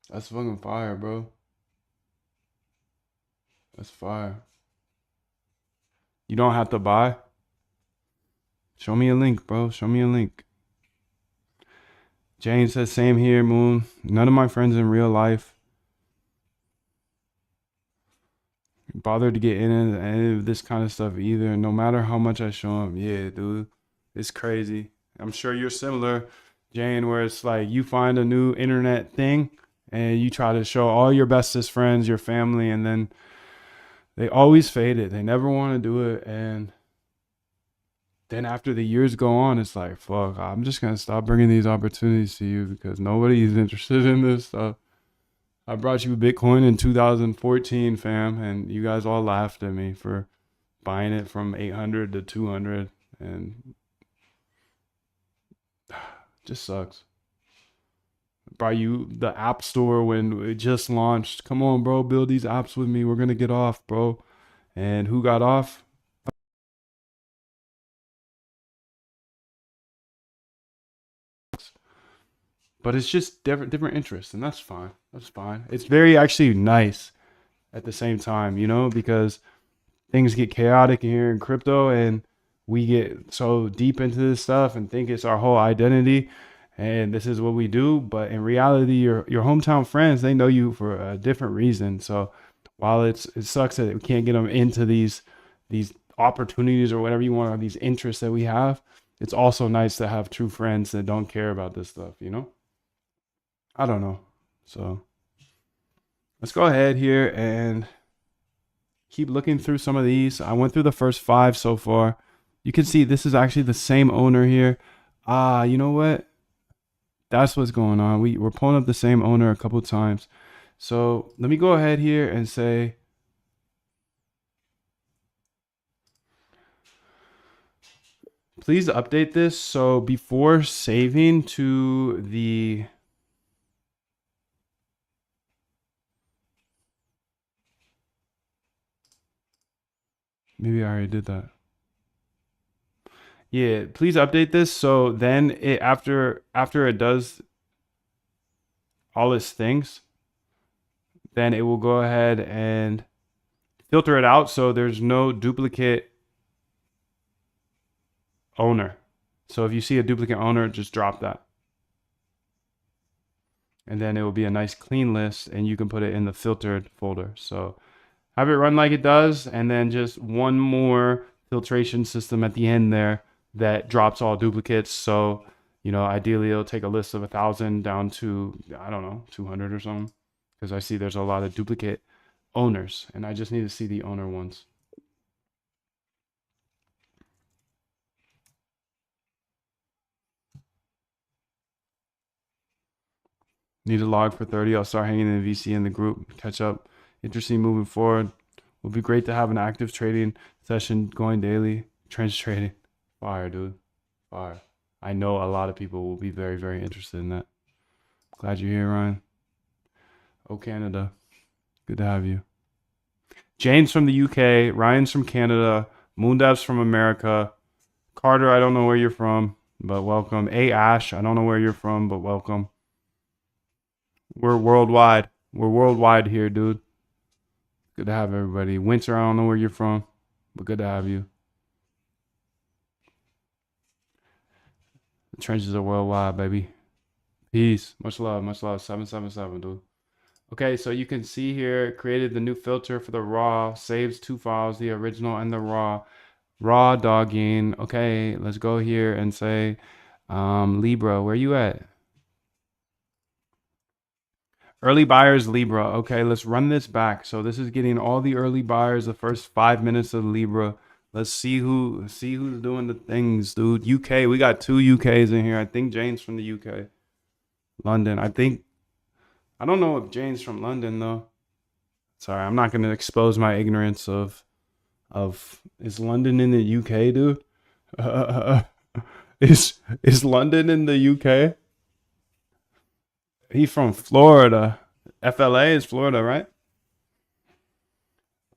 That's fucking fire, bro. That's fire. You don't have to buy. Show me a link, bro. Show me a link. Jane says, same here, Moon. None of my friends in real life bothered to get in any of this kind of stuff either. No matter how much I show them. Yeah, dude. It's crazy. I'm sure you're similar, Jane, where it's like you find a new internet thing and you try to show all your bestest friends, your family, and then they always fade it. They never want to do it. And then after the years go on, it's like, fuck, I'm just going to stop bringing these opportunities to you because nobody is interested in this stuff. I brought you Bitcoin in 2014, fam, and you guys all laughed at me for buying it from 800 to 200, and just sucks. Brought you the App Store when it just launched. Come on, bro, build these apps with me. We're going to get off, bro. And who got off? But it's just different interests, and that's fine. That's fine. It's very actually nice at the same time, you know, because things get chaotic here in crypto, and we get so deep into this stuff and think it's our whole identity, and this is what we do. But in reality, your hometown friends, they know you for a different reason. So while it sucks that we can't get them into these opportunities or whatever you want, or these interests that we have, it's also nice to have true friends that don't care about this stuff, you know? I don't know. So let's go ahead here and keep looking through some of these. I went through the first 5 so far. You can see this is actually the same owner here. You know what? That's what's going on. We're pulling up the same owner a couple times. So let me go ahead here and say, please update this. So before saving to the maybe I already did that. Yeah, please update this. So then it after it does all its things, then it will go ahead and filter it out so there's no duplicate owner. So if you see a duplicate owner, just drop that. and then it will be a nice clean list, and you can put it in the filtered folder. So have it run like it does, and then just one more filtration system at the end there that drops all duplicates. So, ideally it'll take a list of 1,000 down to, I don't know, 200 or something. Because I see there's a lot of duplicate owners, and I just need to see the owner ones. Need a log for 30. I'll start hanging in the VC in the group. Catch up. Interesting moving forward. Would be great to have an active trading session going daily. Trench trading. Fire, dude. Fire. I know a lot of people will be very, very interested in that. Glad you're here, Ryan. Oh, Canada. Good to have you. Jane's from the UK. Ryan's from Canada. Moondev's from America. Carter, I don't know where you're from, but welcome. A Ash, I don't know where you're from, but welcome. We're worldwide. We're worldwide here, dude. Good to have everybody. Winter, I don't know where you're from, but good to have you. The trenches are worldwide, baby. Peace. Much love. Much love. 777, dude. Okay, so you can see here, it created the new filter for the raw. Saves 2 files, the original and the raw. Raw dogging. Okay, let's go here and say, Libra, where you at? Early buyers, Libra. Okay, let's run this back. So this is getting all the early buyers, the first 5 minutes of Libra. Let's see who's doing the things, dude. UK, we got 2 UKs in here. I think Jane's from the UK. London, I don't know if Jane's from London though. Sorry, I'm not gonna expose my ignorance of is London in the UK, dude? Is London in the UK? He's from Florida. FLA is Florida, right?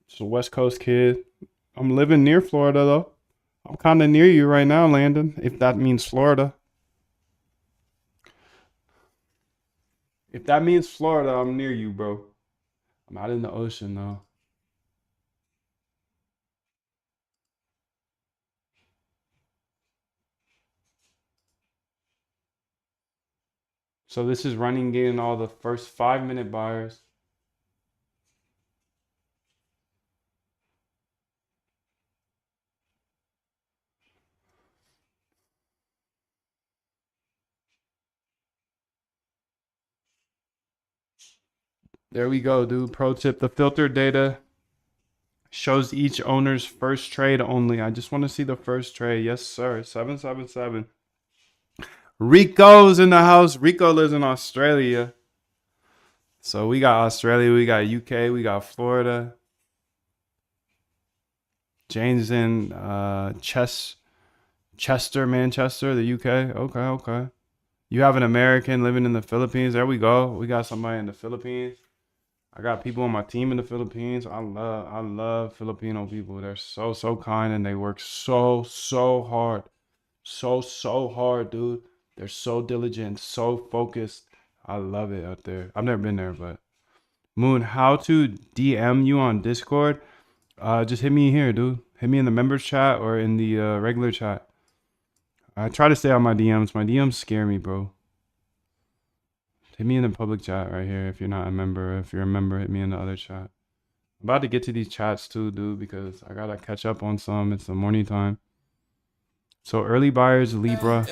It's a West Coast kid. I'm living near Florida, though. I'm kind of near you right now, Landon, if that means Florida. If that means Florida, I'm near you, bro. I'm out in the ocean, though. So this is running, getting all the first 5-minute buyers. There we go, dude. Pro tip, the filter data shows each owner's first trade only. I just want to see the first trade. Yes, sir. 777. Rico's in the house. Rico lives in Australia. So we got Australia, we got UK, we got Florida. Jane's in Chester, Manchester, the UK. Okay. You have an American living in the Philippines. There we go. We got somebody in the Philippines. I got people on my team in the Philippines. I love Filipino people. They're so kind, and they work so hard. So hard, dude. They're so diligent, so focused. I love it out there. I've never been there, but Moon, how to DM you on Discord? Just hit me here, dude. Hit me in the members chat or in the regular chat. I try to stay on my DMs. My DMs scare me, bro. Hit me in the public chat right here if you're not a member. If you're a member, hit me in the other chat. I'm about to get to these chats too, dude, because I gotta catch up on some. It's the morning time. So early buyers, Libra.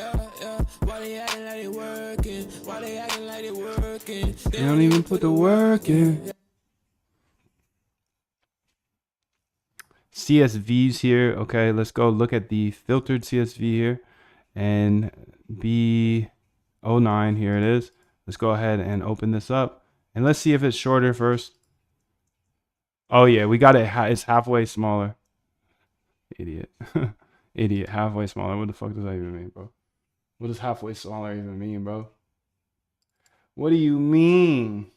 They don't even put the work in. CSVs here. Okay, let's go look at the filtered CSV here. And B09, here it is. Let's go ahead and open this up. And let's see if it's shorter first. Oh yeah, we got it. It's halfway smaller. Idiot. Idiot. Halfway smaller. What the fuck does that even mean, bro? What does halfway smaller even mean, bro? What do you mean?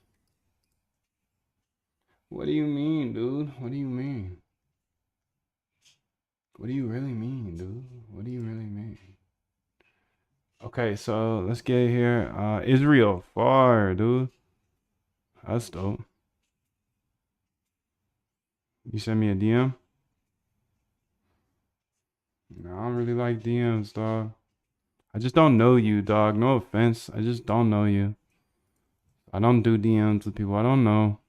What do you mean, dude? What do you mean? What do you really mean, dude? What do you really mean? Okay, so let's get here. Israel, far, dude. That's dope. You send me a DM? No, I don't really like DMs, dog. I just don't know you, dog. No offense. I just don't know you. I don't do DMs with people I don't know.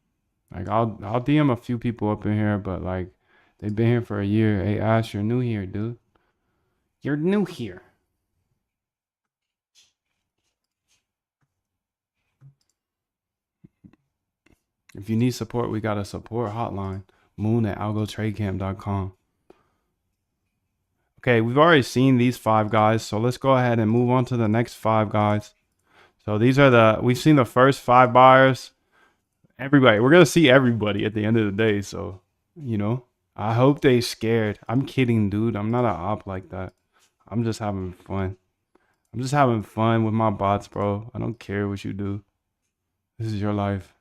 Like I'll DM a few people up in here, but like they've been here for a year. Hey Ash, you're new here, dude. You're new here. If you need support, we got a support hotline. moon@algotradecamp.com. Okay, we've already seen these 5 guys, so let's go ahead and move on to the next 5 guys. So these are we've seen the first 5 buyers. Everybody, we're gonna see everybody at the end of the day. So, I hope they scared. I'm kidding, dude. I'm not an op like that. I'm just having fun. I'm just having fun with my bots, bro. I don't care what you do. This is your life.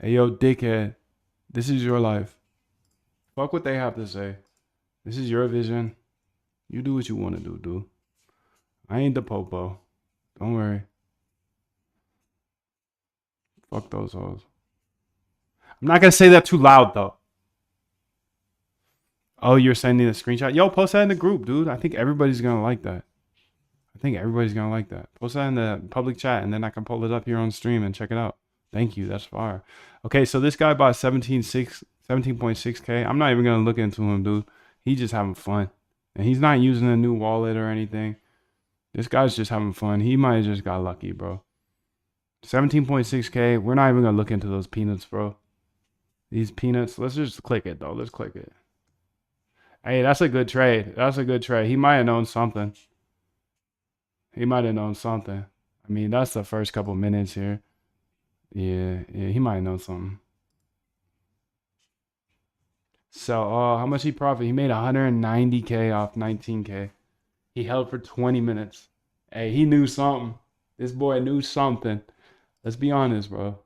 Hey, yo, dickhead. This is your life. Fuck what they have to say. This is your vision. You do what you want to do, dude. I ain't the popo. Don't worry. Fuck those hoes. I'm not gonna say that too loud though. Oh, you're sending a screenshot? Yo, post that in the group, dude. I think everybody's gonna like that. Post that in the public chat, and then I can pull it up here on stream and check it out. Thank you. That's fire. Okay, so this guy bought 17.6K. I'm not even gonna look into him, dude. He's just having fun. And he's not using a new wallet or anything. This guy's just having fun. He might have just got lucky, bro. 17.6K. We're not even gonna look into those peanuts, bro. These peanuts. Let's just click it though. Let's click it. Hey, that's a good trade. He might have known something. I mean, that's the first couple minutes here. Yeah, he might have known something. So, how much he profit? He made 190K off 19K. He held for 20 minutes. Hey, he knew something. This boy knew something. Let's be honest, bro.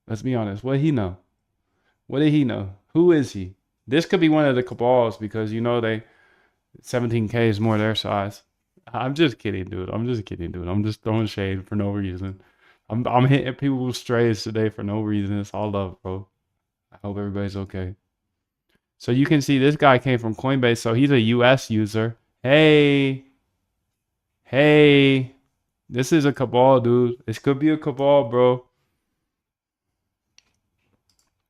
Let's be honest. What did he know? What did he know? Who is he? This could be one of the cabals because 17K is more their size. I'm just kidding, dude. I'm just throwing shade for no reason. I'm hitting people with strays today for no reason. It's all love, bro. I hope everybody's okay. So you can see this guy came from Coinbase, so he's a US user. Hey. This is a cabal, dude. This could be a cabal, bro.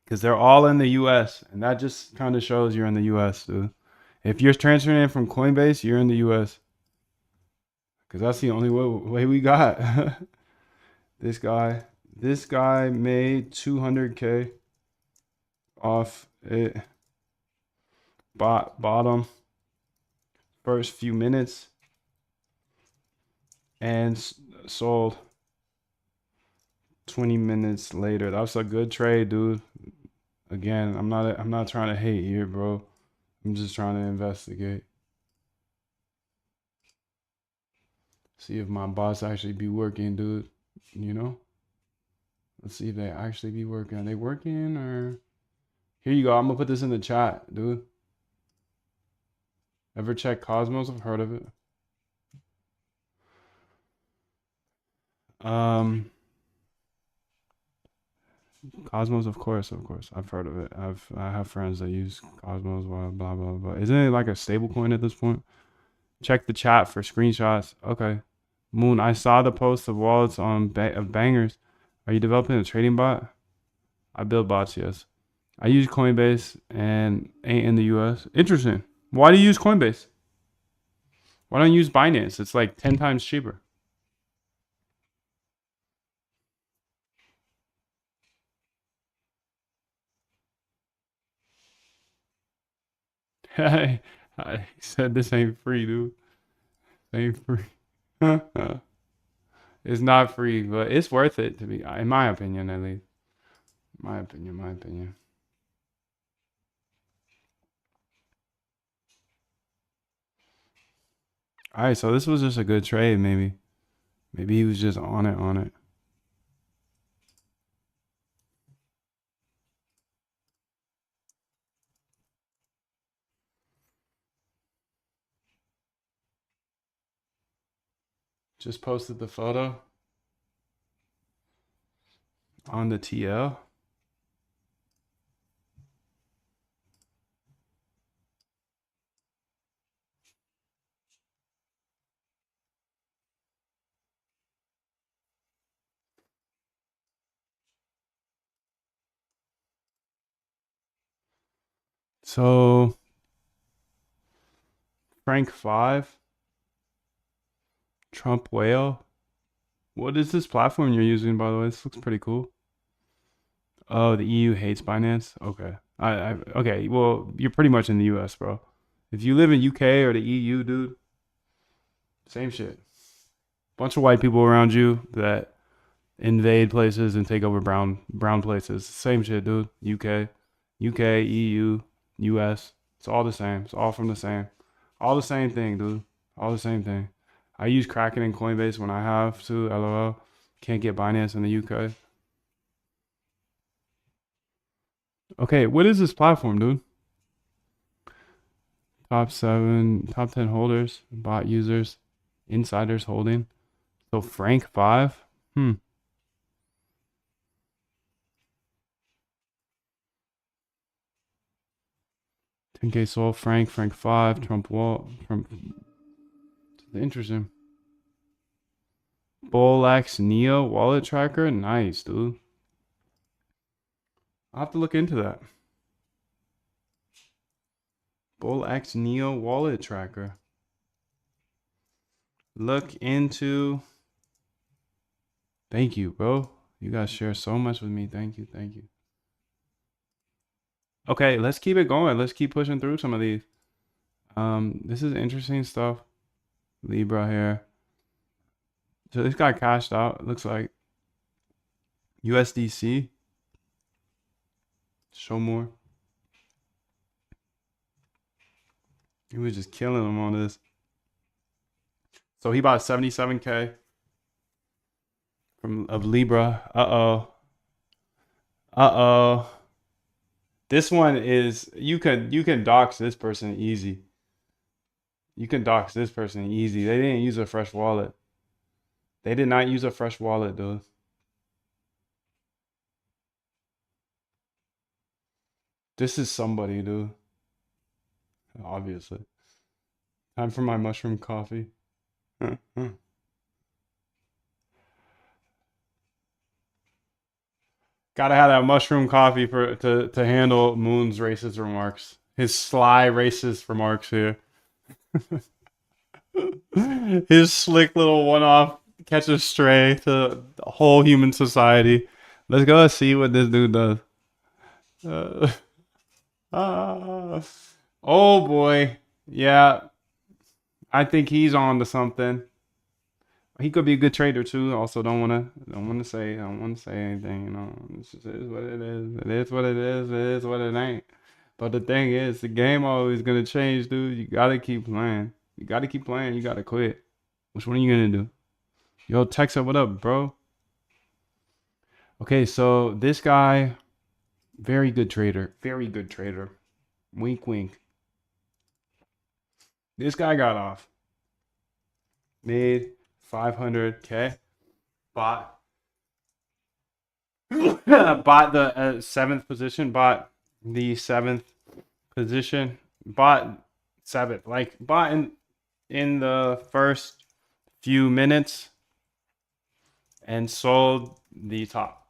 Because they're all in the US, and that just kind of shows you're in the US, dude. If you're transferring in from Coinbase, you're in the US. Because that's the only way we got. This guy made 200K off it. Bottom first few minutes and sold 20 minutes later. That's a good trade, dude. Again, I'm not trying to hate here, bro. I'm just trying to investigate. See if my bots actually be working, dude. Let's see if they actually be working. Are they working or? Here you go. I'm gonna put this in the chat, dude. Ever check Cosmos? I've heard of it. Cosmos, of course. I've heard of it. I have friends that use Cosmos. Blah blah blah blah. Isn't it like a stable coin at this point? Check the chat for screenshots. Okay. Moon, I saw the post of wallets on of bangers. Are you developing a trading bot? I build bots, yes. I use Coinbase and ain't in the US. Interesting. Why do you use Coinbase? Why don't you use Binance? It's like 10 times cheaper. Hey, I said this ain't free, dude. Ain't free. It's not free, but it's worth it to be, in my opinion, at least. My opinion. All right, so this was just a good trade, maybe. Maybe he was just on it. Just posted the photo on the TL. So Frank 5, Trump Whale. What is this platform you're using, by the way? This looks pretty cool. Oh, the EU hates Binance. Okay. Okay. Well, you're pretty much in the US, bro. If you live in UK or the EU, dude, same shit. Bunch of white people around you that invade places and take over brown places. Same shit, dude. UK, EU, US. It's all the same. It's all from the same. All the same thing, dude. All the same thing. I use Kraken and Coinbase when I have to. LOL. Can't get Binance in the UK. Okay, what is this platform, dude? Top 10 holders, bot users, insiders holding. So Frank 5. 10K sold, Frank 5, Trump Wall, Trump. Interesting. Bullx Neo wallet tracker, nice, dude. I'll have to look into that. Bullx Neo wallet tracker. Look into. Thank you, bro. You guys share so much with me. Thank you. Thank you. Okay, let's keep it going. Let's keep pushing through some of these. This is interesting stuff. Libra here. So this guy cashed out. It looks like USDC. Show more. He was just killing him on this. So he bought 77K of Libra. Uh-oh. This one is you can dox this person easy. You can dox this person easy. They didn't use a fresh wallet. They did not use a fresh wallet, dude. This is somebody, dude. Obviously. Time for my mushroom coffee. Gotta have that mushroom coffee to handle Moon's racist remarks. His sly racist remarks here. His slick little one-off catch a stray to the whole human society. Let's go see what this dude does. Oh boy. Yeah. I think he's on to something. He could be a good trader too. Also, don't wanna say anything. You know, this is what it is. It is what it is. It is what it ain't. But the thing is, the game always gonna change, dude. You gotta keep playing. You gotta keep playing. You gotta quit. Which one are you gonna do? Yo, Texa, what up, bro? Okay, so this guy, very good trader. Very good trader. Wink, wink. This guy got off. Made 500K. Bought bought the seventh position. Bought the seventh position. Bought seventh. Like bought in the first few minutes and sold the top.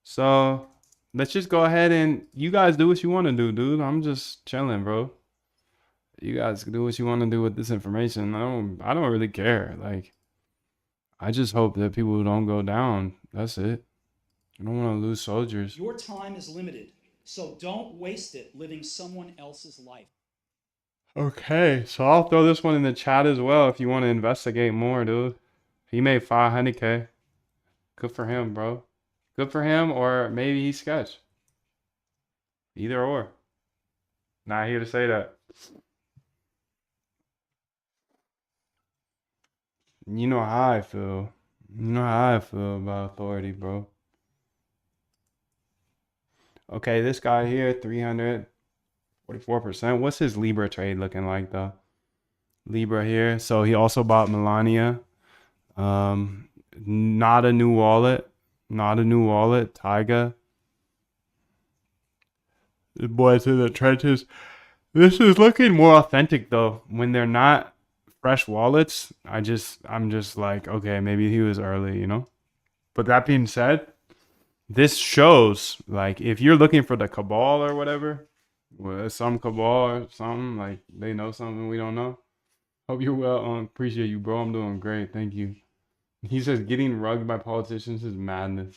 So let's just go ahead and you guys do what you want to do, dude. I'm just chilling, bro. You guys do what you want to do with this information. I don't really care. Like, I just hope that people don't go down. That's it. I don't want to lose soldiers. Your time is limited, so don't waste it living someone else's life. Okay, so I'll throw this one in the chat as well if you want to investigate more, dude. He made 500K. Good for him, bro. Good for him, or maybe he sketched. Either or. Not here to say that. You know how I feel. You know how I feel about authority, bro. Okay, this guy here, 344%. What's his Libra trade looking like, though? Libra here. So he also bought Melania. Not a new wallet. Not a new wallet. Tyga. The boys in the trenches. This is looking more authentic, though. When they're not fresh wallets, I'm just like, okay, maybe he was early, you know. But that being said, this shows, like, if you're looking for the cabal or whatever, well, some cabal or something, like they know something we don't know. Hope you're well. Appreciate you, bro. I'm doing great. Thank you. He says getting rugged by politicians is madness.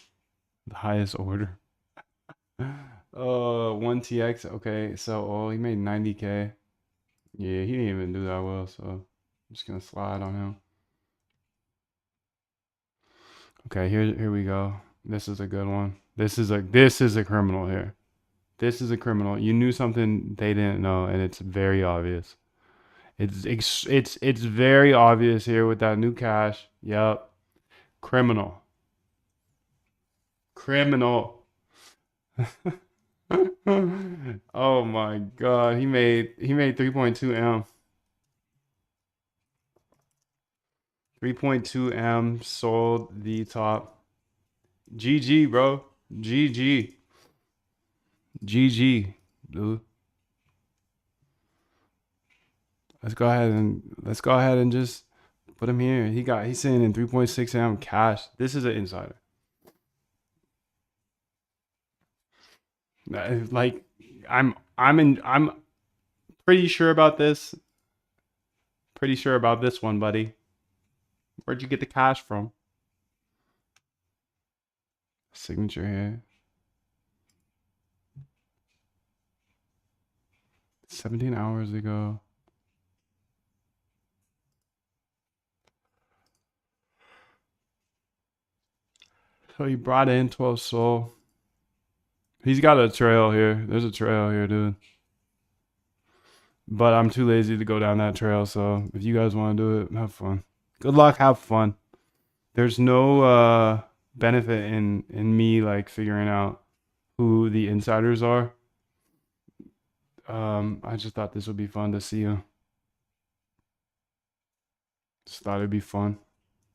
The highest order. 1TX. Okay, so he made 90K. Yeah, he didn't even do that well, so I'm just gonna slide on him. Okay, here we go. This is a good one. This is a criminal here. This is a criminal. You knew something they didn't know, and it's very obvious. It's very obvious here with that new cash. Yep. Criminal. Criminal. Oh my god. He made 3.2 M. 3.2 M sold the top. GG, bro. GG. GG, dude. Let's go ahead and just put him here. He's sitting in 3.6 M cash. This is an insider. Like I'm pretty sure about this. Pretty sure about this one, buddy. Where'd you get the cash from? Signature here. 17 hours ago. So he brought in 12 soul. He's got a trail here. There's a trail here, dude. But I'm too lazy to go down that trail. So if you guys want to do it, have fun. Good luck. Have fun. There's no benefit in me like figuring out who the insiders are. I just thought this would be fun to see you. Just thought it'd be fun.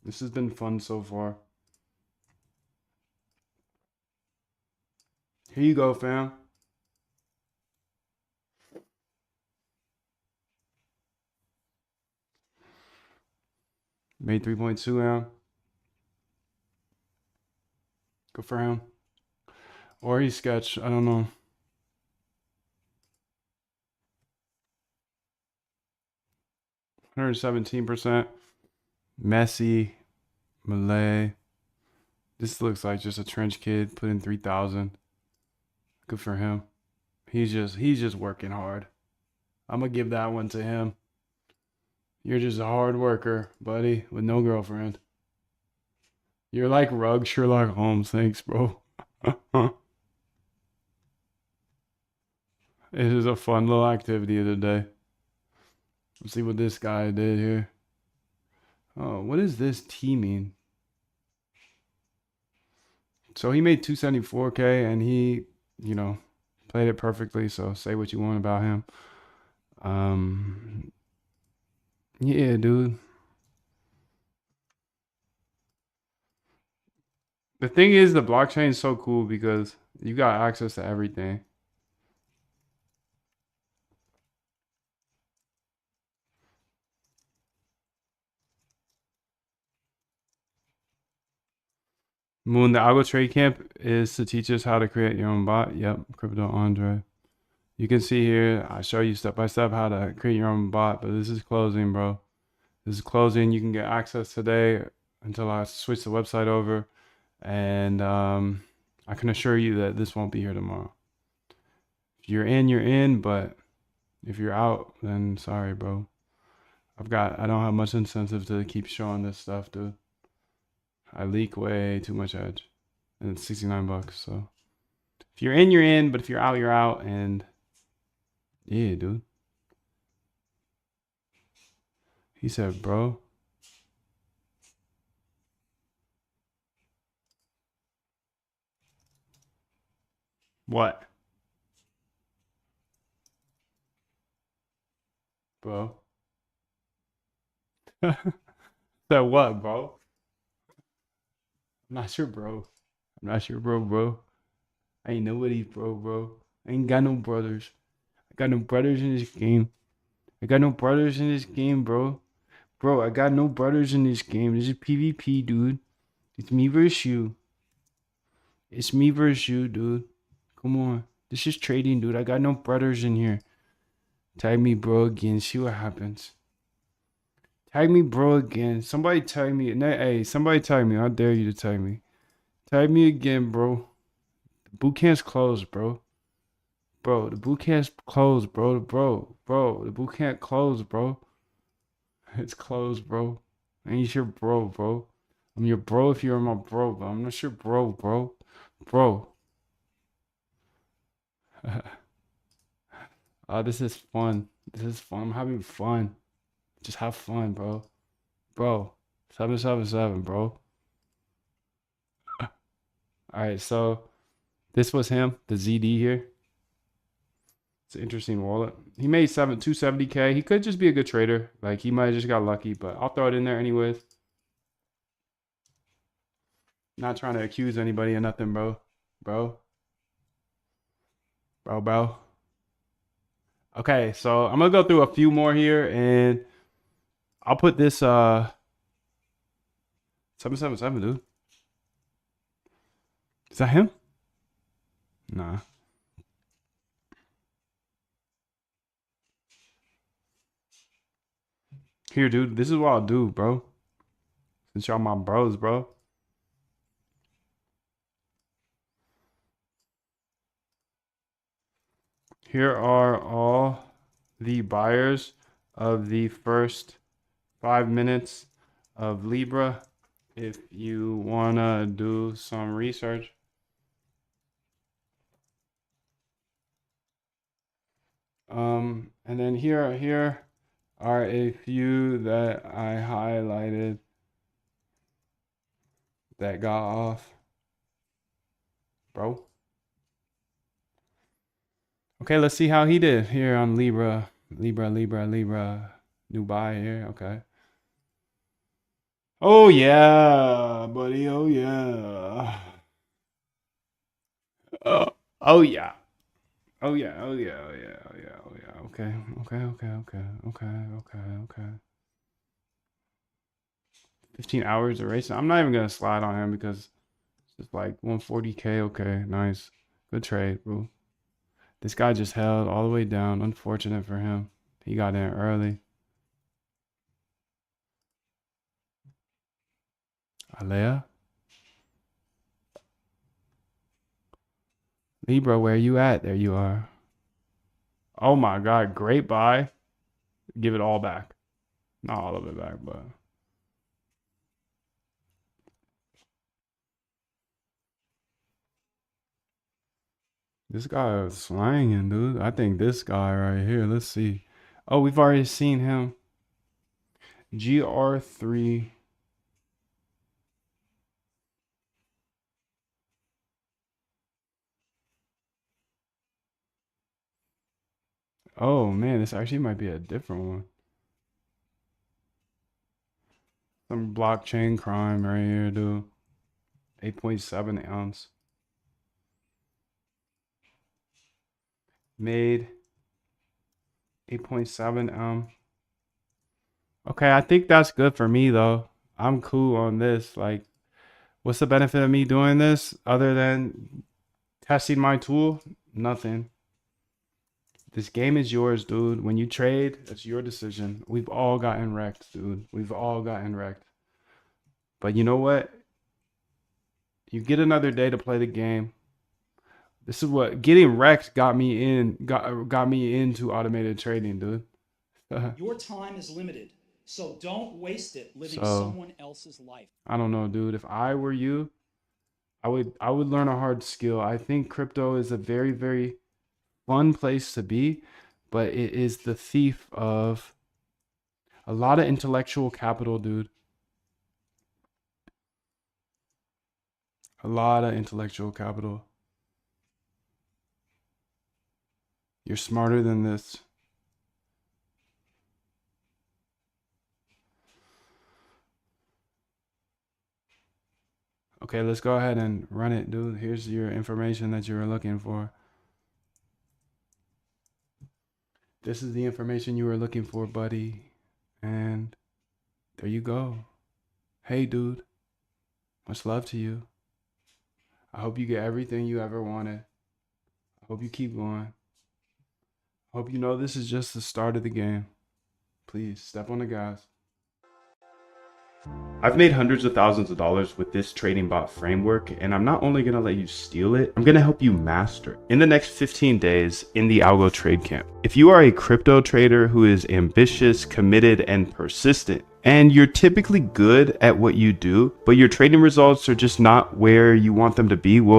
This has been fun so far. Here you go, fam. Made 3.2 M. Good for him. Or he sketched. I don't know. %117%. Messi. Malay. This looks like just a trench kid put in 3,000. Good for him. He's just working hard. I'm gonna give that one to him. You're just a hard worker, buddy, with no girlfriend. You're like Rug Sherlock Holmes. Thanks, bro. It is a fun little activity of the day. Let's see what this guy did here. Oh, what does this T mean? So he made 274K and he, played it perfectly. So say what you want about him. Yeah, dude. The thing is, the blockchain is so cool because you got access to everything. Moon, the Algo Trade Camp is to teach us how to create your own bot. Yep, Crypto Andre. You can see here, I show you step by step how to create your own bot, but this is closing, bro. This is closing. You can get access today until I switch the website over. And I can assure you that this won't be here tomorrow. If you're in, but if you're out, then sorry, bro. I don't have much incentive to keep showing this stuff, dude. I leak way too much edge. And it's $69, so if you're in, but if you're out, you're out. And yeah, dude. He said, bro. What? Bro. Said what, bro? I'm not sure, bro. I'm not sure, bro. I ain't nobody's bro. I ain't got no brothers. I got no brothers in this game. Bro. Bro, I got no brothers in this game. This is PvP, dude. It's me versus you. It's me versus you, dude. Come on. This is trading, dude. I got no brothers in here. Tag me, bro, again. See what happens. Tag me, bro, again. Somebody tag me. Hey, somebody tag me. I dare you to tag me. Tag me again, bro. The boot camp's closed, bro. Bro, the boot camp's closed, bro. Bro, the boot camp closed, bro. It's closed, bro. Ain't your bro. I'm your bro if you're my bro, but I'm not your bro. Bro. This is fun. This is fun. I'm having fun. Just have fun, bro. Bro. 777, bro. Alright, so this was him, the ZD here. It's an interesting wallet. He made 270K. He could just be a good trader. Like he might have just got lucky, but I'll throw it in there anyways. Not trying to accuse anybody of nothing, bro. Bro. Okay, so I'm gonna go through a few more here and I'll put this 777, dude. Is that him? Nah. Here, dude. This is what I'll do, bro. Since y'all my bros, bro. Here are all the buyers of the first 5 minutes of Libra. If you wanna do some research. And then here are a few that I highlighted that got off, bro. Okay, let's see how he did here on Libra. New buy here, okay. Oh yeah, buddy, oh yeah. Oh yeah. Okay. 15 hours of racing. I'm not even gonna slide on him because it's just like 140K. Okay, nice. Good trade, bro. This guy just held all the way down. Unfortunate for him. He got in early. Alea? Libra, where you at? There you are. Oh my god, great buy. Give it all back. Not all of it back, but this guy is slanging, dude. I think this guy right here. Let's see. Oh, we've already seen him. GR3. Oh man, this actually might be a different one. Some blockchain crime right here, dude. 8.7 ounce. Made 8.7 Okay, I think that's good for me though. I'm cool on this. Like, what's the benefit of me doing this other than testing my tool? Nothing. This game is yours, dude. When you trade, it's your decision. We've all gotten wrecked, dude. We've all gotten wrecked. But you know what? You get another day to play the game. This is what getting wrecked got me into automated trading, dude. Your time is limited, so don't waste it living So, someone else's life. I don't know, dude. If I were you, I would learn a hard skill. I think crypto is a very, very fun place to be, but it is the thief of a lot of intellectual capital, dude. A lot of intellectual capital. You're smarter than this. Okay, let's go ahead and run it, dude. Here's your information that you were looking for. This is the information you were looking for, buddy. And there you go. Hey, dude. Much love to you. I hope you get everything you ever wanted. I hope you keep going. I hope you know this is just the start of the game. Please step on the gas. I've made hundreds of thousands of dollars with this trading bot framework, and I'm not only going to let you steal it, I'm going to help you master it in the next 15 days in the Algo Trade Camp. If you are a crypto trader who is ambitious, committed, and persistent, and you're typically good at what you do, but your trading results are just not where you want them to be, well,